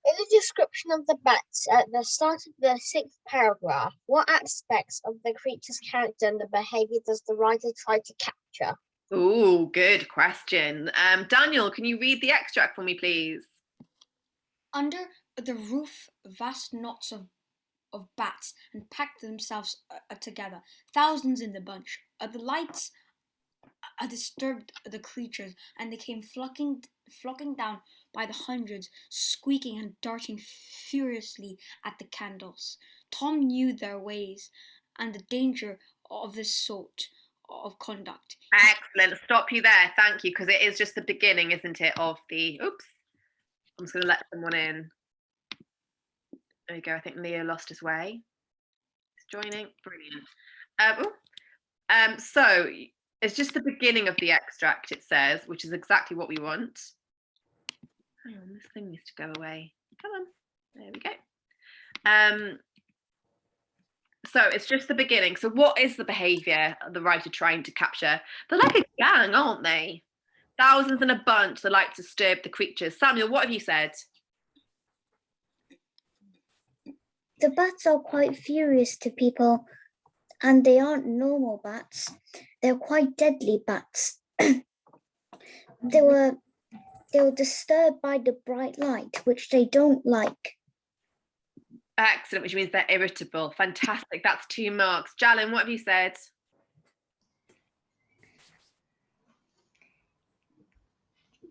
In the description of the bats at the start of the 6th paragraph, what aspects of the creature's character and the behaviour does the writer try to capture? Oh, good question. Daniel, can you read the extract for me, please? Under the roof, vast knots of bats and packed themselves together, thousands in the bunch. The lights disturbed the creatures, and they came flocking down by the hundreds, squeaking and darting furiously at the candles. Tom knew their ways and the danger of this sort of conduct. Excellent. Stop you there. Thank you, because it is just the beginning, isn't it, of the... Oops. I'm just going to let someone in. There you go. I think Leo lost his way. He's joining. Brilliant. So it's just the beginning of the extract, it says, which is exactly what we want. Hang on, this thing needs to go away. Come on. There we go. So it's just the beginning. So what is the behaviour the writer trying to capture? They're like a gang, aren't they? Thousands in a bunch. They like to disturb the creatures. Samuel, what have you said? The bats are quite furious to people, and they aren't normal bats. They're quite deadly bats. They were disturbed by the bright light, which they don't like. Excellent, which means they're irritable. Fantastic. That's 2 marks. Jalin, what have you said?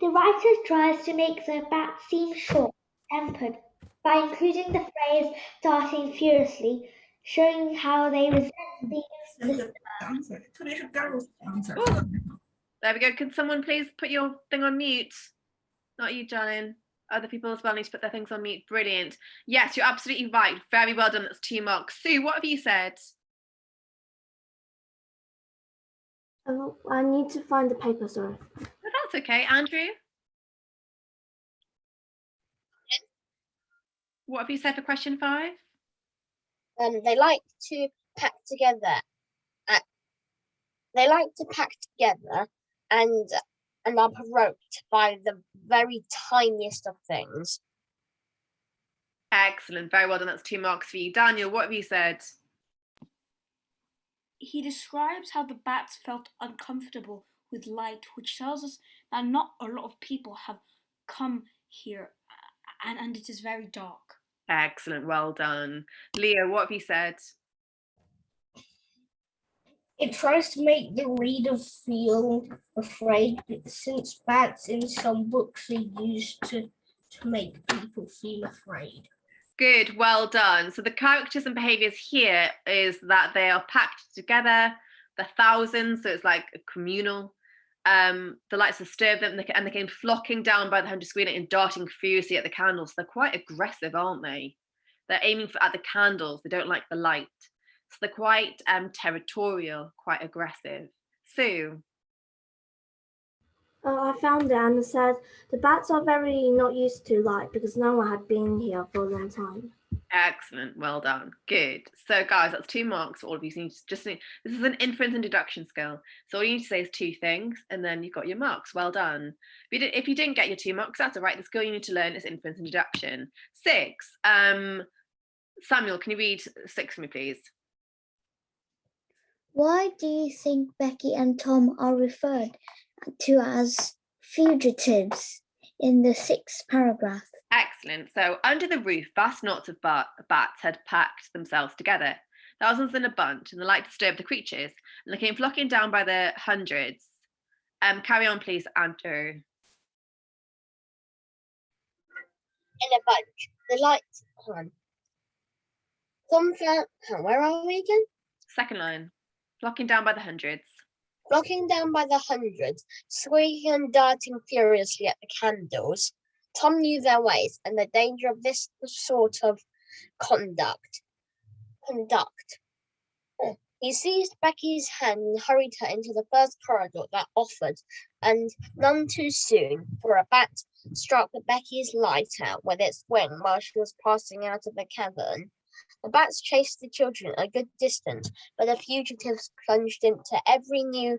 The writer tries to make the bats seem short-tempered by including the phrase darting furiously, showing how they resent being disturbed. There we go. Can someone please put your thing on mute? Not you, Jalin. Other people as well need to put their things on mute. Brilliant. Yes, you're absolutely right. Very well done. That's 2 marks. Sue, what have you said? Oh, I need to find the paper, sorry. Oh, that's okay. Andrew? What have you said for question 5? They like to pack together. And are provoked by the very tiniest of things. Excellent. Very well done. That's 2 marks for you. Daniel, what have you said? He describes how the bats felt uncomfortable with light, which tells us that not a lot of people have come here, and it is very dark. Excellent. Well done. Leo, what have you said? It tries to make the reader feel afraid, since bats in some books are used to make people feel afraid. Good, well done. So the characters and behaviours here is that they are packed together, the thousands, so it's like a communal. The lights disturb them, and they came flocking down by the hundred, squealing and darting furiously at the candles. They're quite aggressive, aren't they? They're aiming at the candles. They don't like the light. So they're quite territorial, quite aggressive. Sue? I found it, and it said the bats are very not used to light because no one had been here for a long time. Excellent, well done, good. So guys, that's 2 marks for all of you. So you this is an inference and deduction skill. So all you need to say is 2 things, and then you've got your marks. Well done. If you didn't get your 2 marks, that's all right. The skill you need to learn is inference and deduction. 6. Samuel, can you read 6 for me, please? Why do you think Becky and Tom are referred to as fugitives in the 6th paragraph? Excellent. So under the roof, vast knots of bats had packed themselves together, thousands in a bunch, and the light disturbed the creatures, and they came flocking down by the hundreds. Carry on, please, Andrew. In a bunch. The lights on. Where are we again? 2nd line. Flocking down by the hundreds. Flocking down by the hundreds, squeaking and darting furiously at the candles. Tom knew their ways and the danger of this sort of conduct. He seized Becky's hand and hurried her into the first corridor that offered, and none too soon, for a bat struck Becky's light out with its wing while she was passing out of the cavern. The bats chased the children a good distance, but the fugitives plunged into every new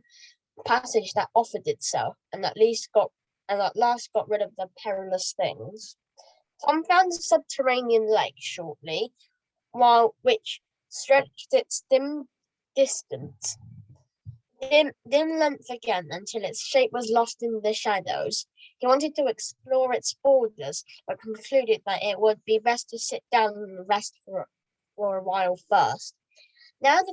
passage that offered itself, and at last got rid of the perilous things. Tom found a subterranean lake shortly, which stretched its dim length again until its shape was lost in the shadows. He wanted to explore its borders, but concluded that it would be best to sit down and rest for a while first. Now for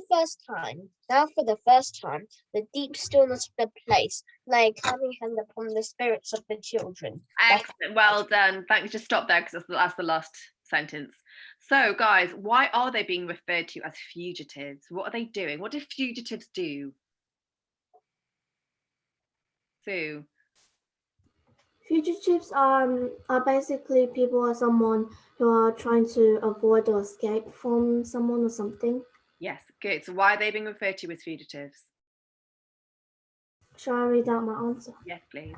the first time, the deep stillness of the place lay a clammy hand upon the spirits of the children. Excellent, well done. Thank you. Just stop there because that's the last sentence. So, guys, why are they being referred to as fugitives? What are they doing? What do fugitives do? Sue? Fugitives are basically people or someone who are trying to avoid or escape from someone or something. Yes, good. So why are they being referred to as fugitives? Shall I read out my answer? Yes, please.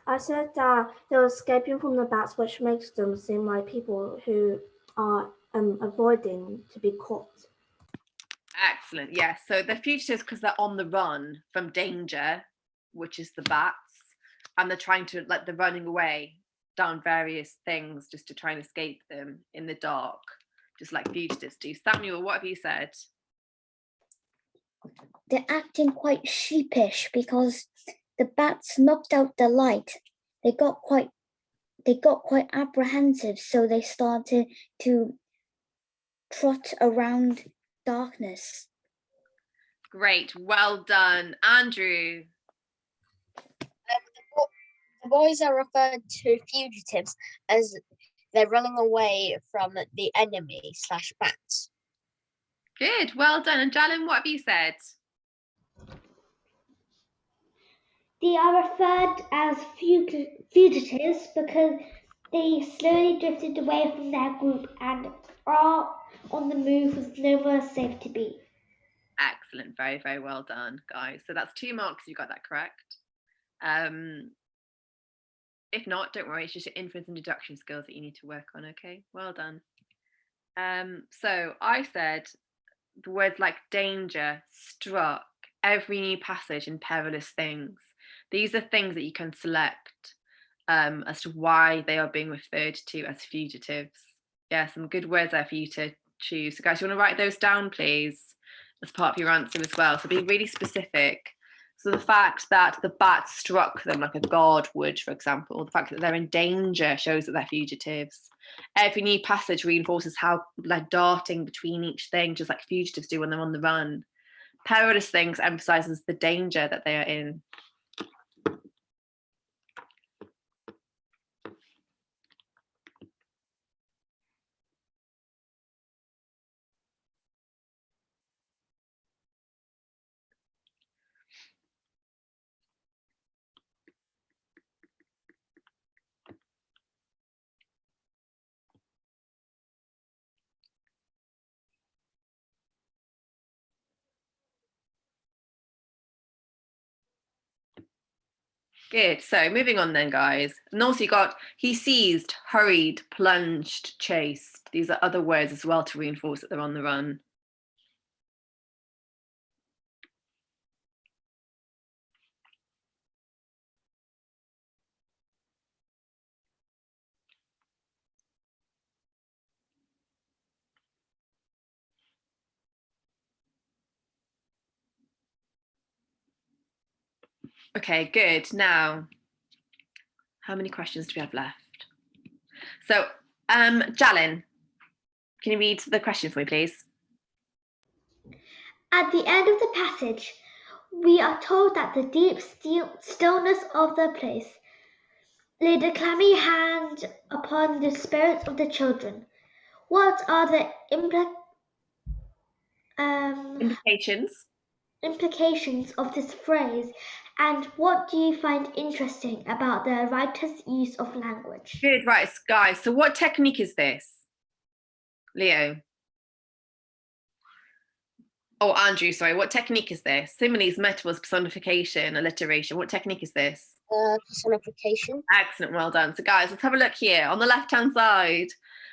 I said that they're escaping from the bats, which makes them seem like people who are avoiding to be caught. Excellent. Yes. So they're fugitives because they're on the run from danger, which is the bats, and they're trying to they're running away down various things just to try and escape them in the dark, just like fugitives do. Samuel, what have you said? They're acting quite sheepish because the bats knocked out the light. They got quite apprehensive, so they started to trot around darkness. Great, well done. Andrew? The boys are referred to fugitives as they're running away from the enemy / bats. Good, well done. And Jalen, what have you said? They are referred as fugitives because they slowly drifted away from their group and are on the move with nowhere safe to be. Excellent, very, very well done, guys. So that's 2 marks, you got that correct. If not, don't worry, it's just your inference and deduction skills that you need to work on, okay? Well done. So I said the words like danger, struck, every new passage and perilous things. These are things that you can select as to why they are being referred to as fugitives. Yeah, some good words there for you to choose. So guys, you want to write those down, please, as part of your answer as well. So be really specific. So the fact that the bat struck them like a guard would, for example, the fact that they're in danger shows that they're fugitives. Every new passage reinforces how they're darting between each thing, just like fugitives do when they're on the run. Perilous things emphasizes the danger that they are in. Good. So moving on then, guys. And also you got he seized, hurried, plunged, chased. These are other words as well to reinforce that they're on the run. Okay, good. Now, how many questions do we have left? So, Jalen, can you read the question for me, please? At the end of the passage, we are told that the deep stillness of the place laid a clammy hand upon the spirits of the children. What are the implications of this phrase, and what do you find interesting about the writer's use of language? Good, right, guys. So what technique is this? Leo? Oh, Andrew, sorry. What technique is this? Similes, metaphors, personification, alliteration. What technique is this? Personification. Excellent, well done. So guys, let's have a look here. On the left-hand side,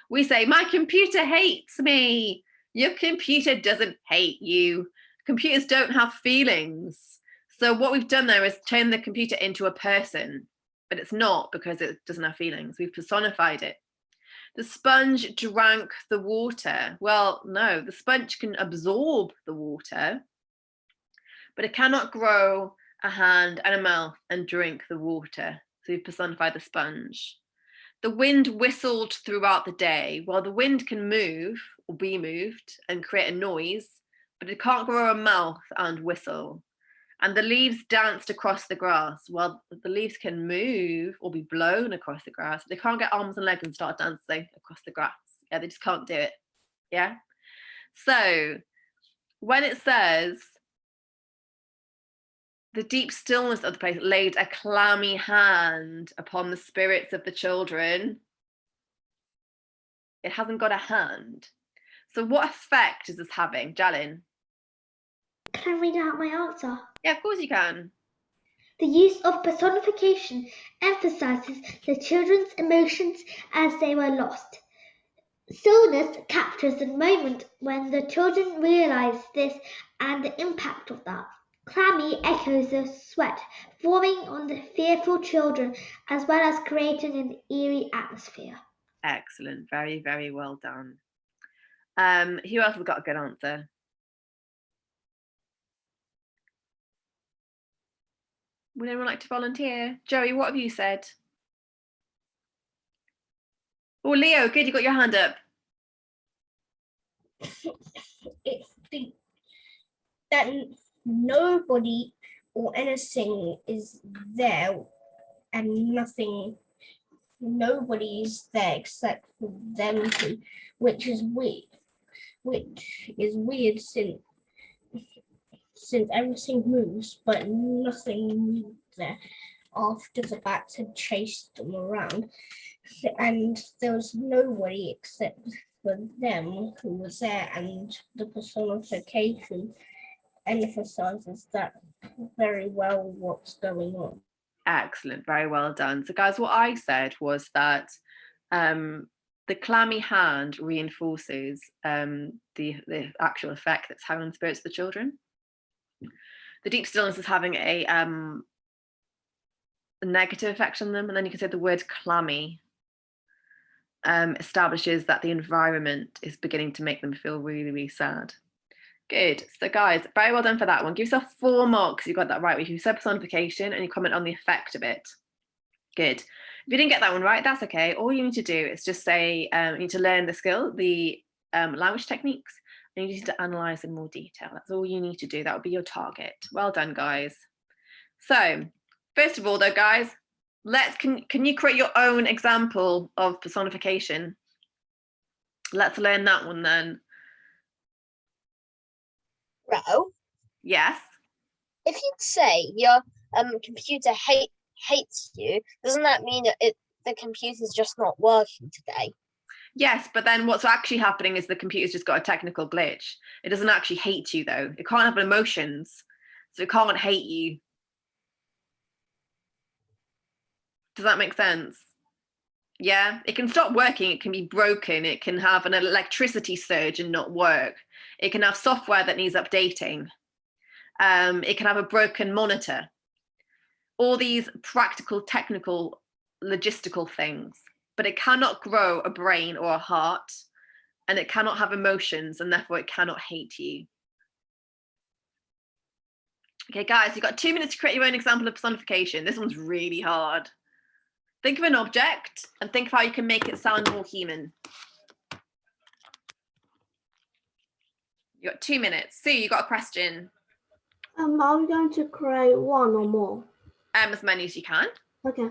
we say, my computer hates me. Your computer doesn't hate you. Computers don't have feelings. So what we've done there is turn the computer into a person, but it's not because it doesn't have feelings. We've personified it. The sponge drank the water. Well, no, the sponge can absorb the water, but it cannot grow a hand and a mouth and drink the water. So we've personified the sponge. The wind whistled throughout the day. Well, the wind can move or be moved and create a noise, but it can't grow a mouth and whistle. And the leaves danced across the grass. Well, the leaves can move or be blown across the grass. They can't get arms and legs and start dancing across the grass. Yeah, they just can't do it. Yeah. So when it says, the deep stillness of the place laid a clammy hand upon the spirits of the children, it hasn't got a hand. So what effect is this having, Jalin? Can I read out my answer? Yeah, of course you can. The use of personification emphasizes the children's emotions as they were lost. Stillness captures the moment when the children realize this and the impact of that. Clammy echoes the sweat forming on the fearful children as well as creating an eerie atmosphere. Excellent. Very, very well done. Who else has got a good answer? Would anyone like to volunteer? Joey, what have you said? Oh, Leo, good, you got your hand up. That nobody or anything is there and nobody is there except for them two, which is weird since everything moves but nothing moves there after the bats had chased them around, and there was nobody except for them who was there, and the personification emphasizes that very well what's going on. Excellent, very well done. So guys, what I said was that the clammy hand reinforces the actual effect that's having on the spirits of the children. The deep stillness is having a negative effect on them, and then you can say the word clammy establishes that the environment is beginning to make them feel really, really sad. Good. So guys, very well done for that one. Give yourself 4 marks. You got that right. You said personification and you comment on the effect of it. Good. If you didn't get that one right, that's okay. All you need to do is just say you need to learn the skill, the language techniques, and you need to analyze in more detail. That's all you need to do. That would be your target. Well done, guys. So first of all, though, guys, can you create your own example of personification? Let's learn that one then. Ro, Yes. if you say your computer hates you, doesn't that mean the computer's just not working today? Yes, but then what's actually happening is the computer's just got a technical glitch. It doesn't actually hate you, though. It can't have emotions, so it can't hate you. Does that make sense? Yeah, it can stop working, it can be broken, it can have an electricity surge and not work. It can have software that needs updating. It can have a broken monitor. All these practical, technical, logistical things. But it cannot grow a brain or a heart, and it cannot have emotions, and therefore it cannot hate you. Okay, guys, you've got 2 minutes to create your own example of personification. This one's really hard. Think of an object and think of how you can make it sound more human. You got 2 minutes. Sue, you got a question? Are we going to create one or more? As many as you can. Okay.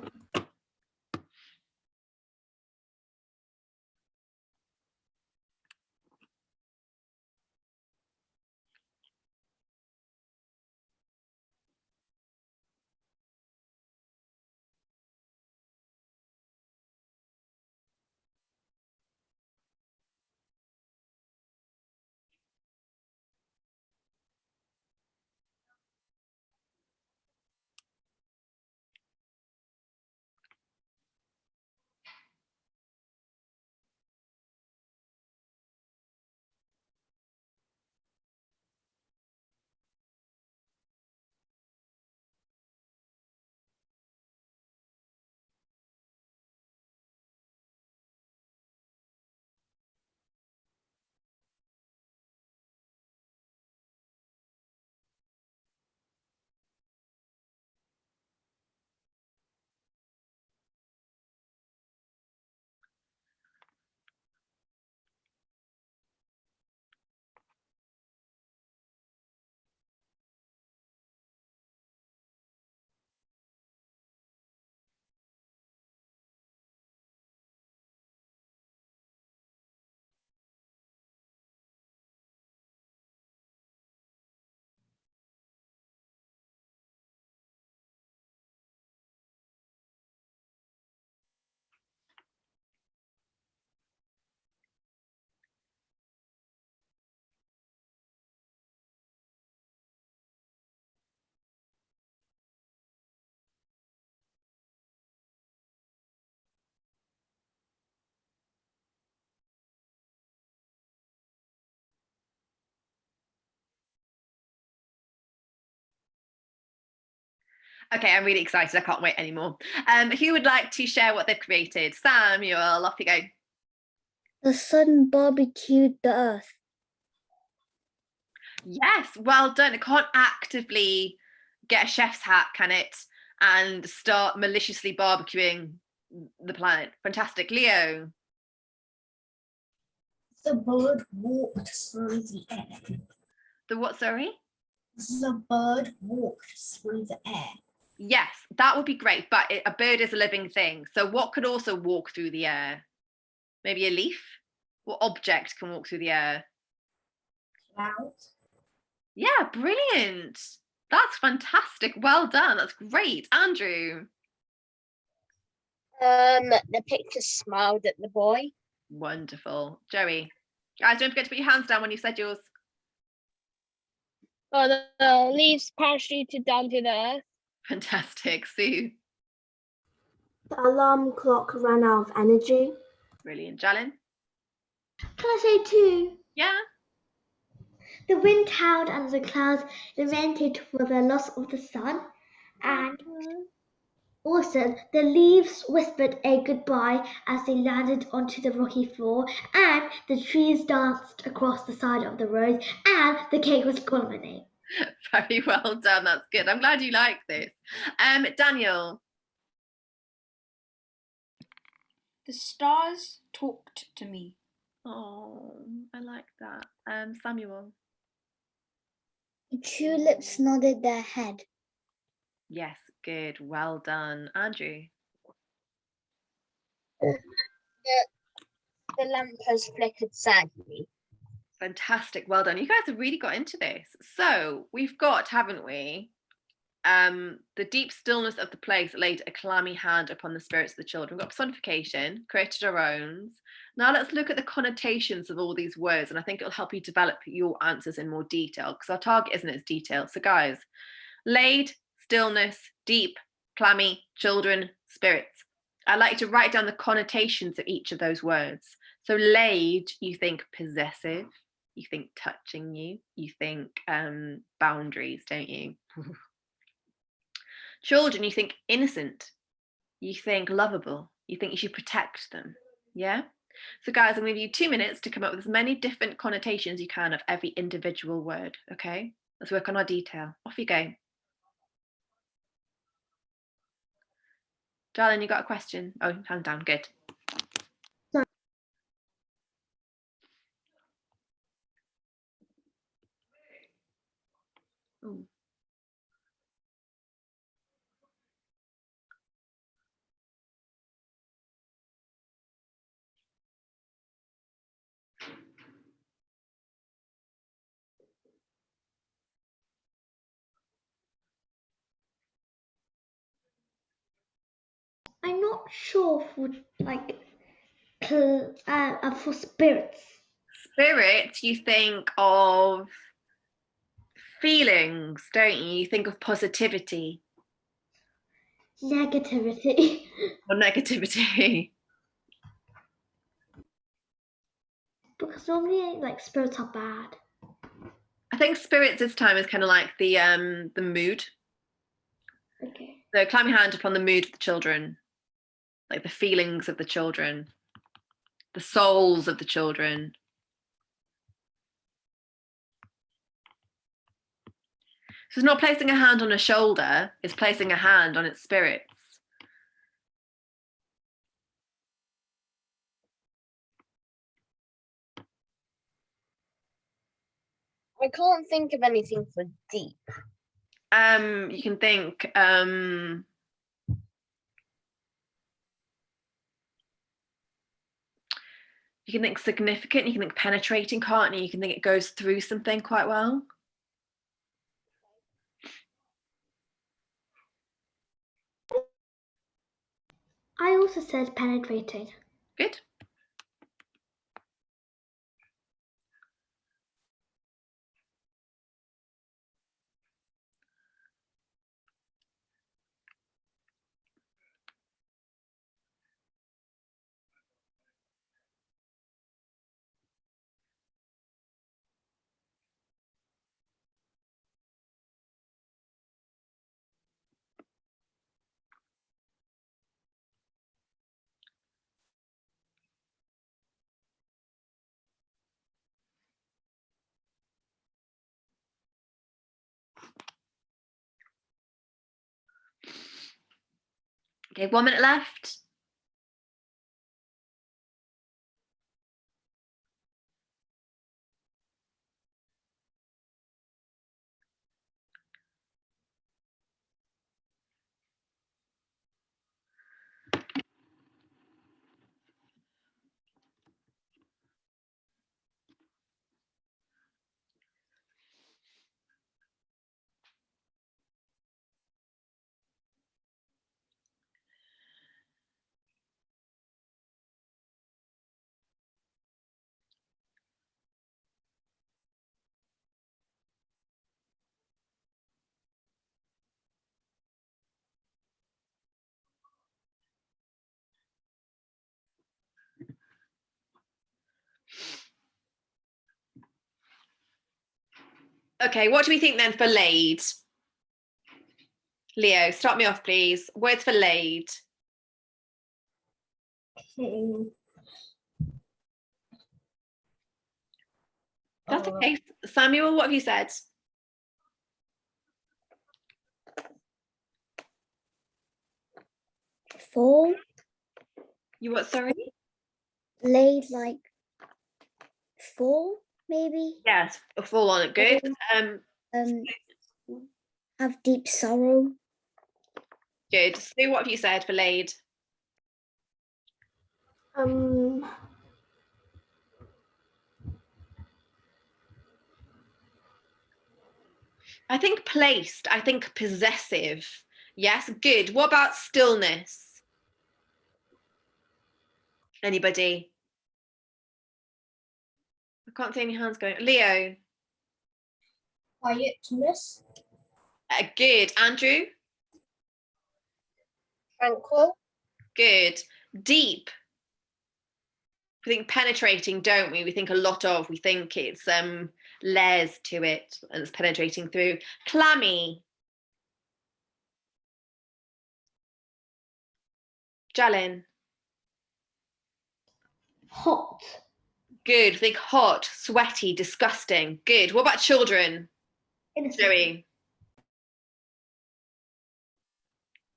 Okay, I'm really excited. I can't wait anymore. Who would like to share what they've created? Samuel, off you go. The sun barbecued the earth. Yes, well done. It can't actively get a chef's hat, can it? And start maliciously barbecuing the planet. Fantastic. Leo. The bird walked through the air. The what, sorry? The bird walked through the air. Yes, that would be great, but a bird is a living thing. So what could also walk through the air? Maybe a leaf? What object can walk through the air? Clouds. Yeah, brilliant. That's fantastic. Well done. That's great. Andrew. The picture smiled at the boy. Wonderful. Joey. Guys, don't forget to put your hands down when you said yours. Oh, the leaves parachuted down to the earth. Fantastic. Sue. The alarm clock ran out of energy. Brilliant. Jalin. Can I say two? Yeah. The wind howled and the clouds lamented for the loss of the sun, and also the leaves whispered a goodbye as they landed onto the rocky floor, and the trees danced across the side of the road, and the cake was culminating. Very well done. That's good. I'm glad you like this. Daniel. The stars talked to me. Oh, I like that. Samuel. The tulips nodded their head. Yes, good. Well done. Andrew. The lamppost flickered sadly. Fantastic. Well done. You guys have really got into this. So we've got, haven't we? The deep stillness of the place laid a clammy hand upon the spirits of the children. We've got personification, created our own. Now let's look at the connotations of all these words, and I think it'll help you develop your answers in more detail, because our target isn't its detail. So guys, laid, stillness, deep, clammy, children, spirits. I'd like to write down the connotations of each of those words. So laid, you think possessive, you think touching you think boundaries, don't you? Children, you think innocent, you think lovable, you think you should protect them. Yeah. So guys, I'm going to give you 2 minutes to come up with as many different connotations you can of every individual word. Okay, let's work on our detail. Off you go. Darling, you got a question? Oh, hand down. Good. Ooh. I'm not sure for for spirits. Spirits, you think of feelings, don't you? You think of positivity. Negativity. Or negativity. Because normally spirits are bad. I think spirits this time is kind of like the mood. Okay. So climb your hand upon the mood of the children, like the feelings of the children, the souls of the children. So it's not placing a hand on a shoulder, it's placing a hand on its spirits. I can't think of anything for deep. You can think significant, you can think penetrating, can't you? You can think it goes through something quite well. I also said penetrating. Good. Okay, 1 minute left. Okay, what do we think then for laid? Leo, start me off, please. Words for laid. That's okay. Samuel, what have you said? Fall. You what, sorry? Laid like fall, maybe. Yes, fall on it. Good. Have deep sorrow. Good. Sue, what have you said for laid? I think placed. I think possessive. Yes, good. What about stillness? Anybody? I can't see any hands going. Leo? Quietness. Good. Andrew? Tranquil. Good. Deep. We think penetrating, don't we? We think a lot of. We think it's layers to it and it's penetrating through. Clammy. Jalin? Hot. Good. Think hot, sweaty, disgusting. Good. What about children? Innocent. Joey?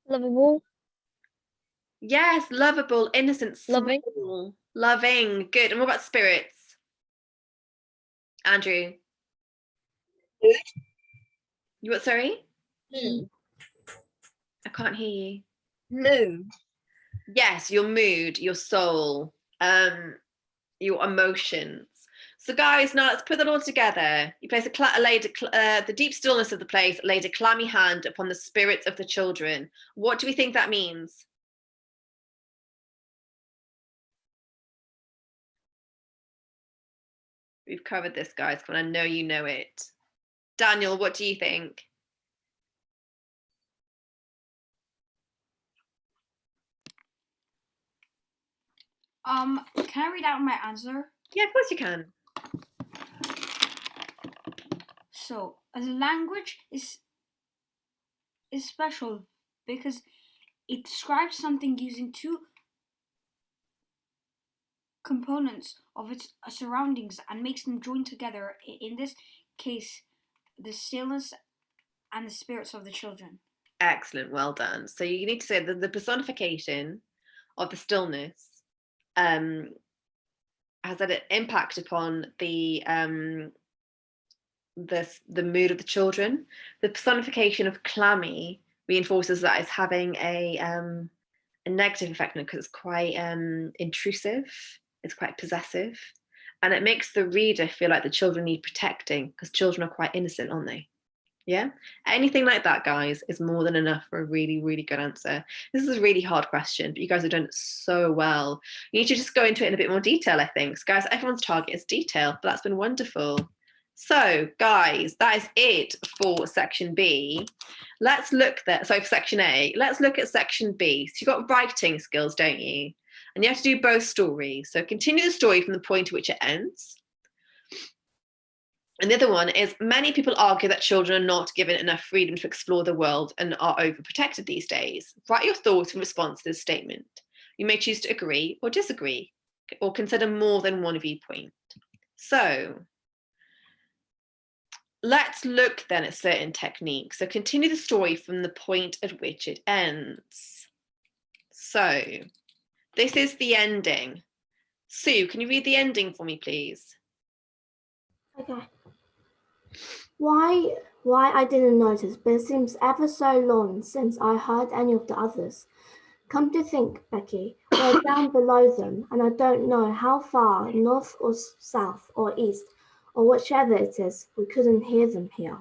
Lovable. Yes, lovable, innocent, Loving. small, loving. Good. And what about spirits? Andrew? Mood. You what, sorry? Mood. I can't hear you. Mood. Yes, your mood, your soul, your emotions. So guys, now let's put that all together. You place the deep stillness of the place, laid a clammy hand upon the spirits of the children. What do we think that means? We've covered this, guys, but I know you know it. Daniel, what do you think? Can I read out my answer? Yeah, of course you can. So, as a language is special because it describes something using two components of its surroundings and makes them join together. In this case, the stillness and the spirits of the children. Excellent, well done. So you need to say that the personification of the stillness has had an impact upon the mood of the children. The personification of clammy reinforces that it's having a negative effect on it because it's quite intrusive, it's quite possessive, and it makes the reader feel like the children need protecting because children are quite innocent, aren't they? Yeah, anything like that, guys, is more than enough for a really, really good answer. This is a really hard question, but you guys have done it so well. You need to just go into it in a bit more detail, I think. So, guys, everyone's target is detail, but that's been wonderful. So, guys, that is it for section B. Let's look for section A. Let's look at section B. So you've got writing skills, don't you? And you have to do both stories. So continue the story from the point at which it ends. And the other one is many people argue that children are not given enough freedom to explore the world and are overprotected these days. Write your thoughts in response to this statement. You may choose to agree or disagree or consider more than one viewpoint. So let's look then at certain techniques. So continue the story from the point at which it ends. So this is the ending. Sue, can you read the ending for me, please? Okay. Why I didn't notice, but it seems ever so long since I heard any of the others. Come to think, Becky, we're down below them, and I don't know how far, north or south or east, or whichever it is, we couldn't hear them here.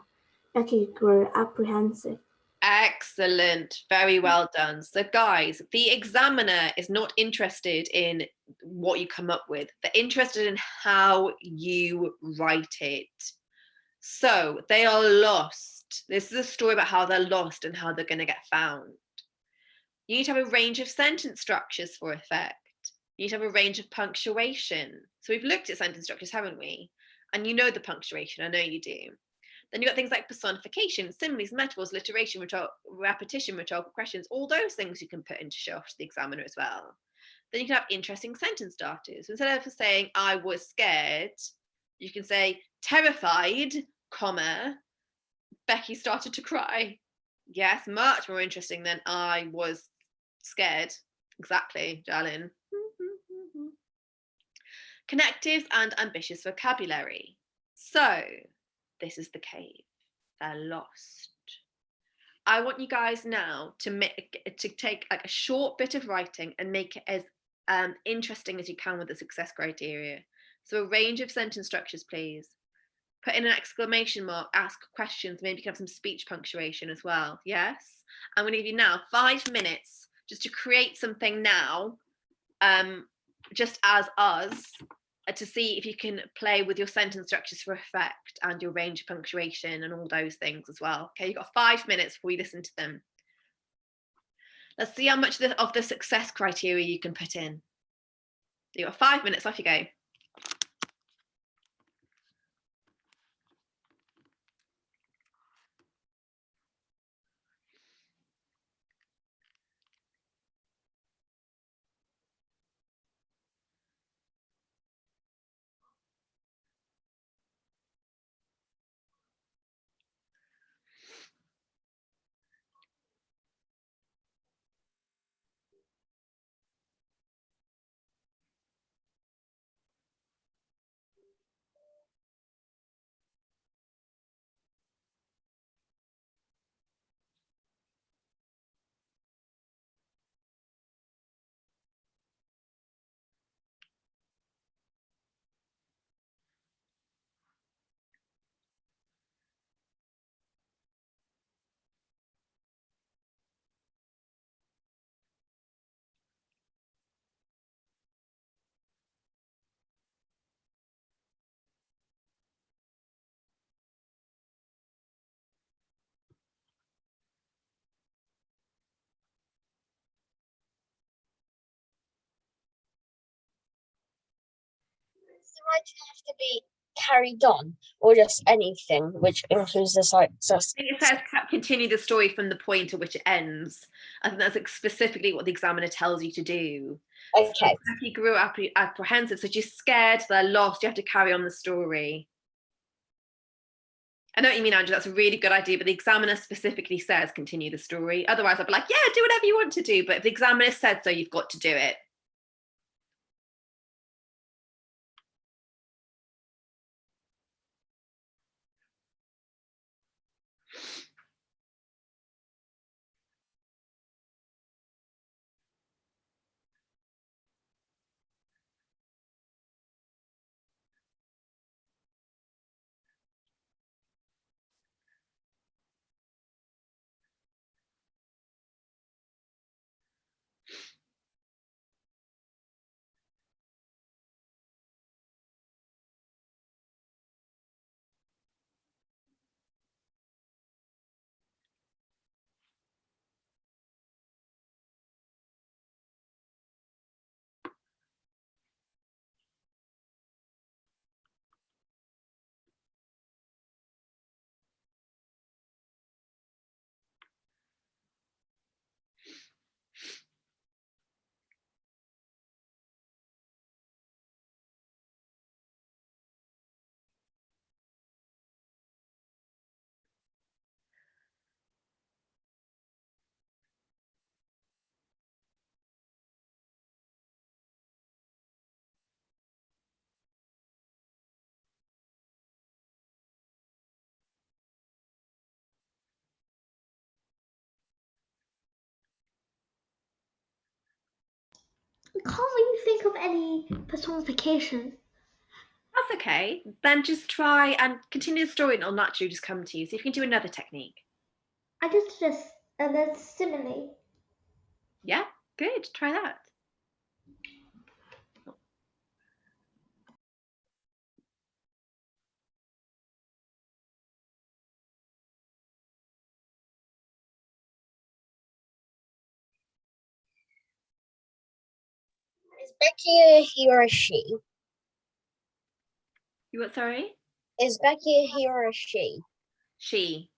Becky grew apprehensive. Excellent. Very well done. So guys, the examiner is not interested in what you come up with. They're interested in how you write it. So they are lost. This is a story about how they're lost and how they're going to get found. You need to have a range of sentence structures for effect. You need to have a range of punctuation. So we've looked at sentence structures, haven't we? And you know the punctuation. I know you do. Then you've got things like personification, similes, metaphors, alliteration, repetition, rhetorical questions, all those things you can put in to show off to the examiner as well. Then you can have interesting sentence starters. Instead of saying, I was scared, you can say, terrified, comma, Becky started to cry. Yes, much more interesting than I was scared. Exactly, darling. Connective and ambitious vocabulary. So, this is the cave. They're lost. I want you guys now to take like a short bit of writing and make it as interesting as you can with the success criteria. So a range of sentence structures, please. Put in an exclamation mark, ask questions, maybe you can have some speech punctuation as well. Yes? I'm going to give you now 5 minutes just to create something now, just as us, to see if you can play with your sentence structures for effect and your range of punctuation and all those things as well. Okay, you've got 5 minutes before we listen to them. Let's see how much of the success criteria you can put in. You've got 5 minutes, off you go. Does the writing have to be carried on, or just anything which includes the site? I think it says continue the story from the point at which it ends. I think that's like specifically what the examiner tells you to do. Okay. So if you grew up apprehensive, so you're scared, they're lost, you have to carry on the story. I know what you mean, Andrew, that's a really good idea, but the examiner specifically says continue the story. Otherwise, I'd be like, yeah, do whatever you want to do. But if the examiner said so, you've got to do it. I can't really think of any personification. That's okay. Then just try and continue the story and it'll naturally just come to you. So if you can do another technique. I just the simile. Yeah, good. Try that. Is Becky a he or a she? You what, sorry? Is Becky a he or a she? She.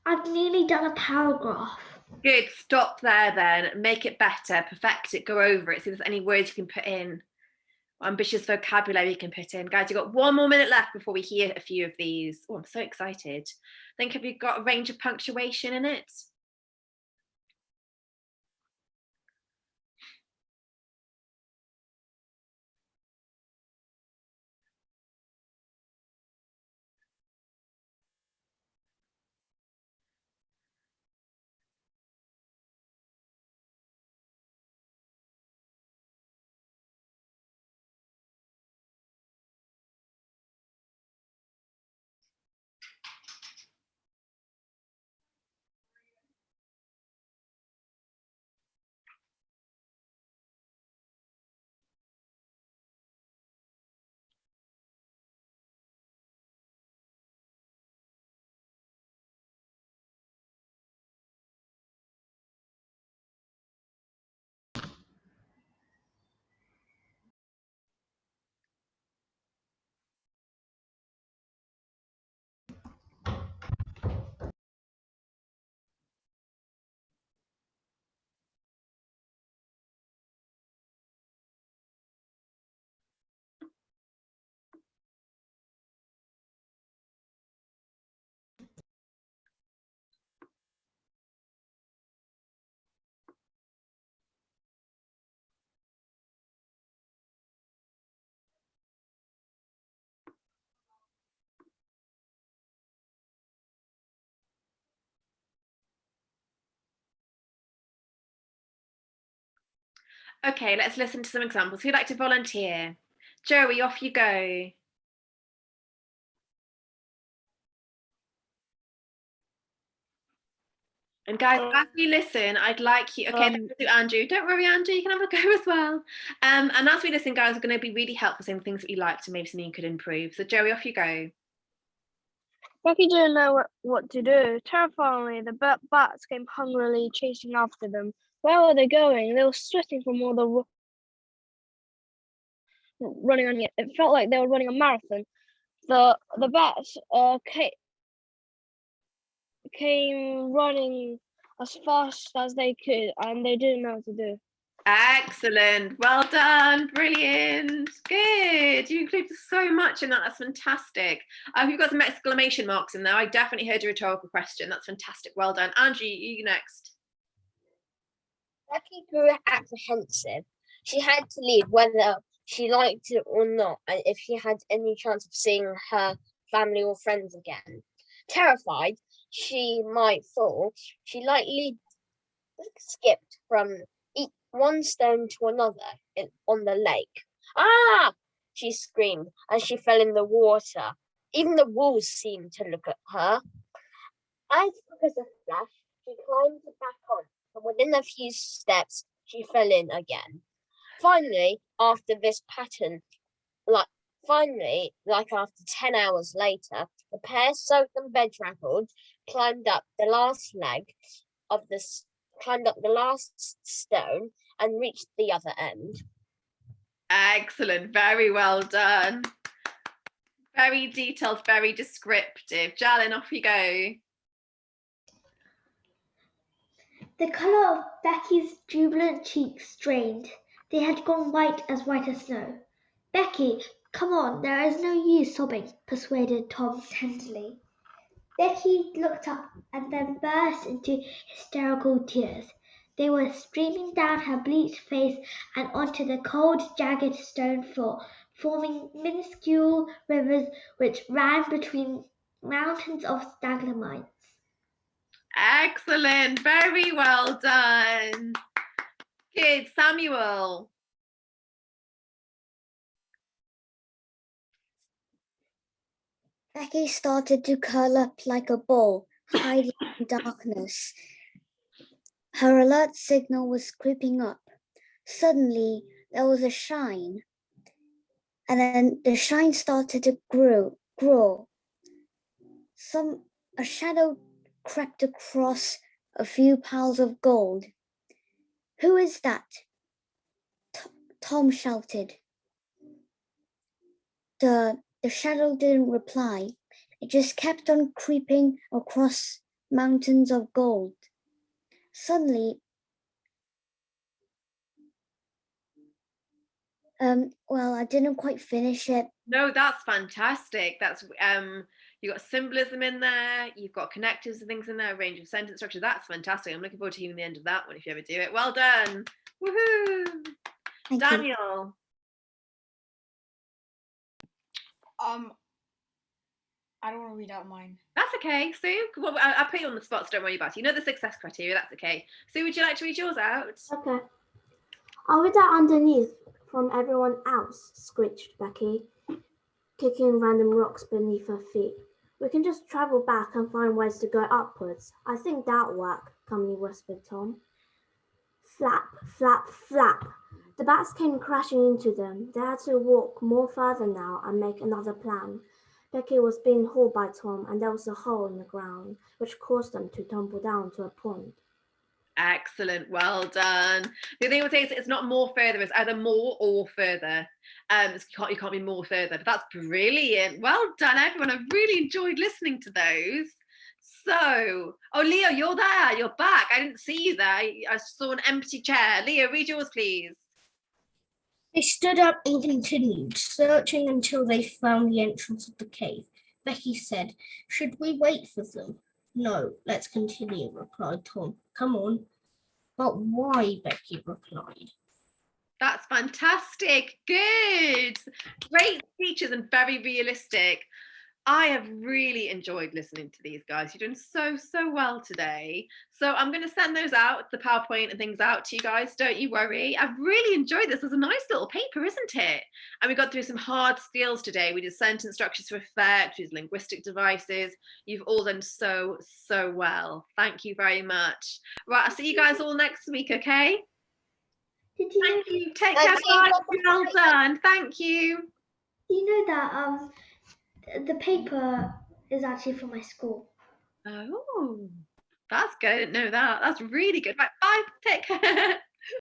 I've nearly done a paragraph. Good. Stop there then. Make it better. Perfect it. Go over it. See if there's any words you can put in. Ambitious vocabulary you can put in. Guys, you've got 1 more minute left before we hear a few of these. Oh, I'm so excited. Think, have you got a range of punctuation in it? Okay, let's listen to some examples. Who'd like to volunteer? Joey, off you go. And guys, as you listen, I'd like you, okay, let's do Andrew. Don't worry, Andrew, you can have a go as well. And as we listen, guys, are going to be really helpful, some things that you liked and maybe something you could improve. So Joey, off you go. Becky didn't know what to do. Terrifyingly, the bats came hungrily chasing after them. Where were they going? They were sweating from all the running on it. It felt like they were running a marathon. The bats came running as fast as they could, and they didn't know what to do. Excellent. Well done. Brilliant. Good. You included so much in that. That's fantastic. You've got some exclamation marks in there. I definitely heard a rhetorical question. That's fantastic. Well done. Andrew, you next. Becky grew apprehensive. She had to leave whether she liked it or not, and if she had any chance of seeing her family or friends again. Terrified she might fall, she lightly skipped from one stone to another on the lake. Ah! She screamed as she fell in the water. Even the walls seemed to look at her. As quick as a flash, she climbed back on, and within a few steps, she fell in again. Finally, after this pattern, like after 10 hours later, the pair, soaked and bedraggled, climbed up the last stone and reached the other end. Excellent, very well done. Very detailed, very descriptive. Jalin, off you go. The colour of Becky's jubilant cheeks strained. They had gone white as snow. Becky, come on, there is no use sobbing, persuaded Tom tenderly. Becky looked up and then burst into hysterical tears. They were streaming down her bleached face and onto the cold, jagged stone floor, forming minuscule rivers which ran between mountains of stalagmites. Excellent, very well done. Good, Samuel. Becky started to curl up like a ball, hiding in darkness. Her alert signal was creeping up. Suddenly, there was a shine, and then the shine started to grow. A shadow crept across a few piles of gold. Who is that? Tom shouted. The shadow didn't reply. It just kept on creeping across mountains of gold. Suddenly, I didn't quite finish it. No, that's fantastic. That's you got symbolism in there, you've got connectors and things in there, a range of sentence structure. That's fantastic. I'm looking forward to hearing the end of that one if you ever do it. Well done. Woohoo. Thank Daniel. you. I don't want to read out mine. That's okay, Sue. Well, I'll put you on the spot, so don't worry about it. You know the success criteria, that's okay. Sue, would you like to read yours out? Okay. I'll read that underneath from everyone else, screeched Becky, kicking random rocks beneath her feet. We can just travel back and find ways to go upwards. I think that'll work, calmly whispered Tom. Flap, flap, flap. The bats came crashing into them. They had to walk more further now and make another plan. Becky was being hauled by Tom, and there was a hole in the ground, which caused them to tumble down to a pond. Excellent, well done. The thing I would say is it's not more further, it's either more or further. You can't be more further, but that's brilliant. Well done, everyone. I've really enjoyed listening to those. So, oh, Leo, you're there, you're back. I didn't see you there. I saw an empty chair. Leo, read yours, please. They stood up and continued, searching until they found the entrance of the cave. Becky said, "Should we wait for them?" "No, let's continue," replied Tom. "Come on." "But why?" Becky replied. That's fantastic. Good. Great speeches and very realistic. I have really enjoyed listening to these guys. You're doing so well today. So I'm going to send those out, the PowerPoint and things out to you guys. Don't you worry. I've really enjoyed this. It's a nice little paper, isn't it? And we got through some hard skills today. We did sentence structures for effect, we did linguistic devices. You've all done so well. Thank you very much. Right, I'll see you guys all next week, okay? Thank you. Take care. Bye. Well done. Thank you. Do you know that the paper is actually from my school? Oh, that's good. I didn't know that. That's really good. Right, bye. Take care.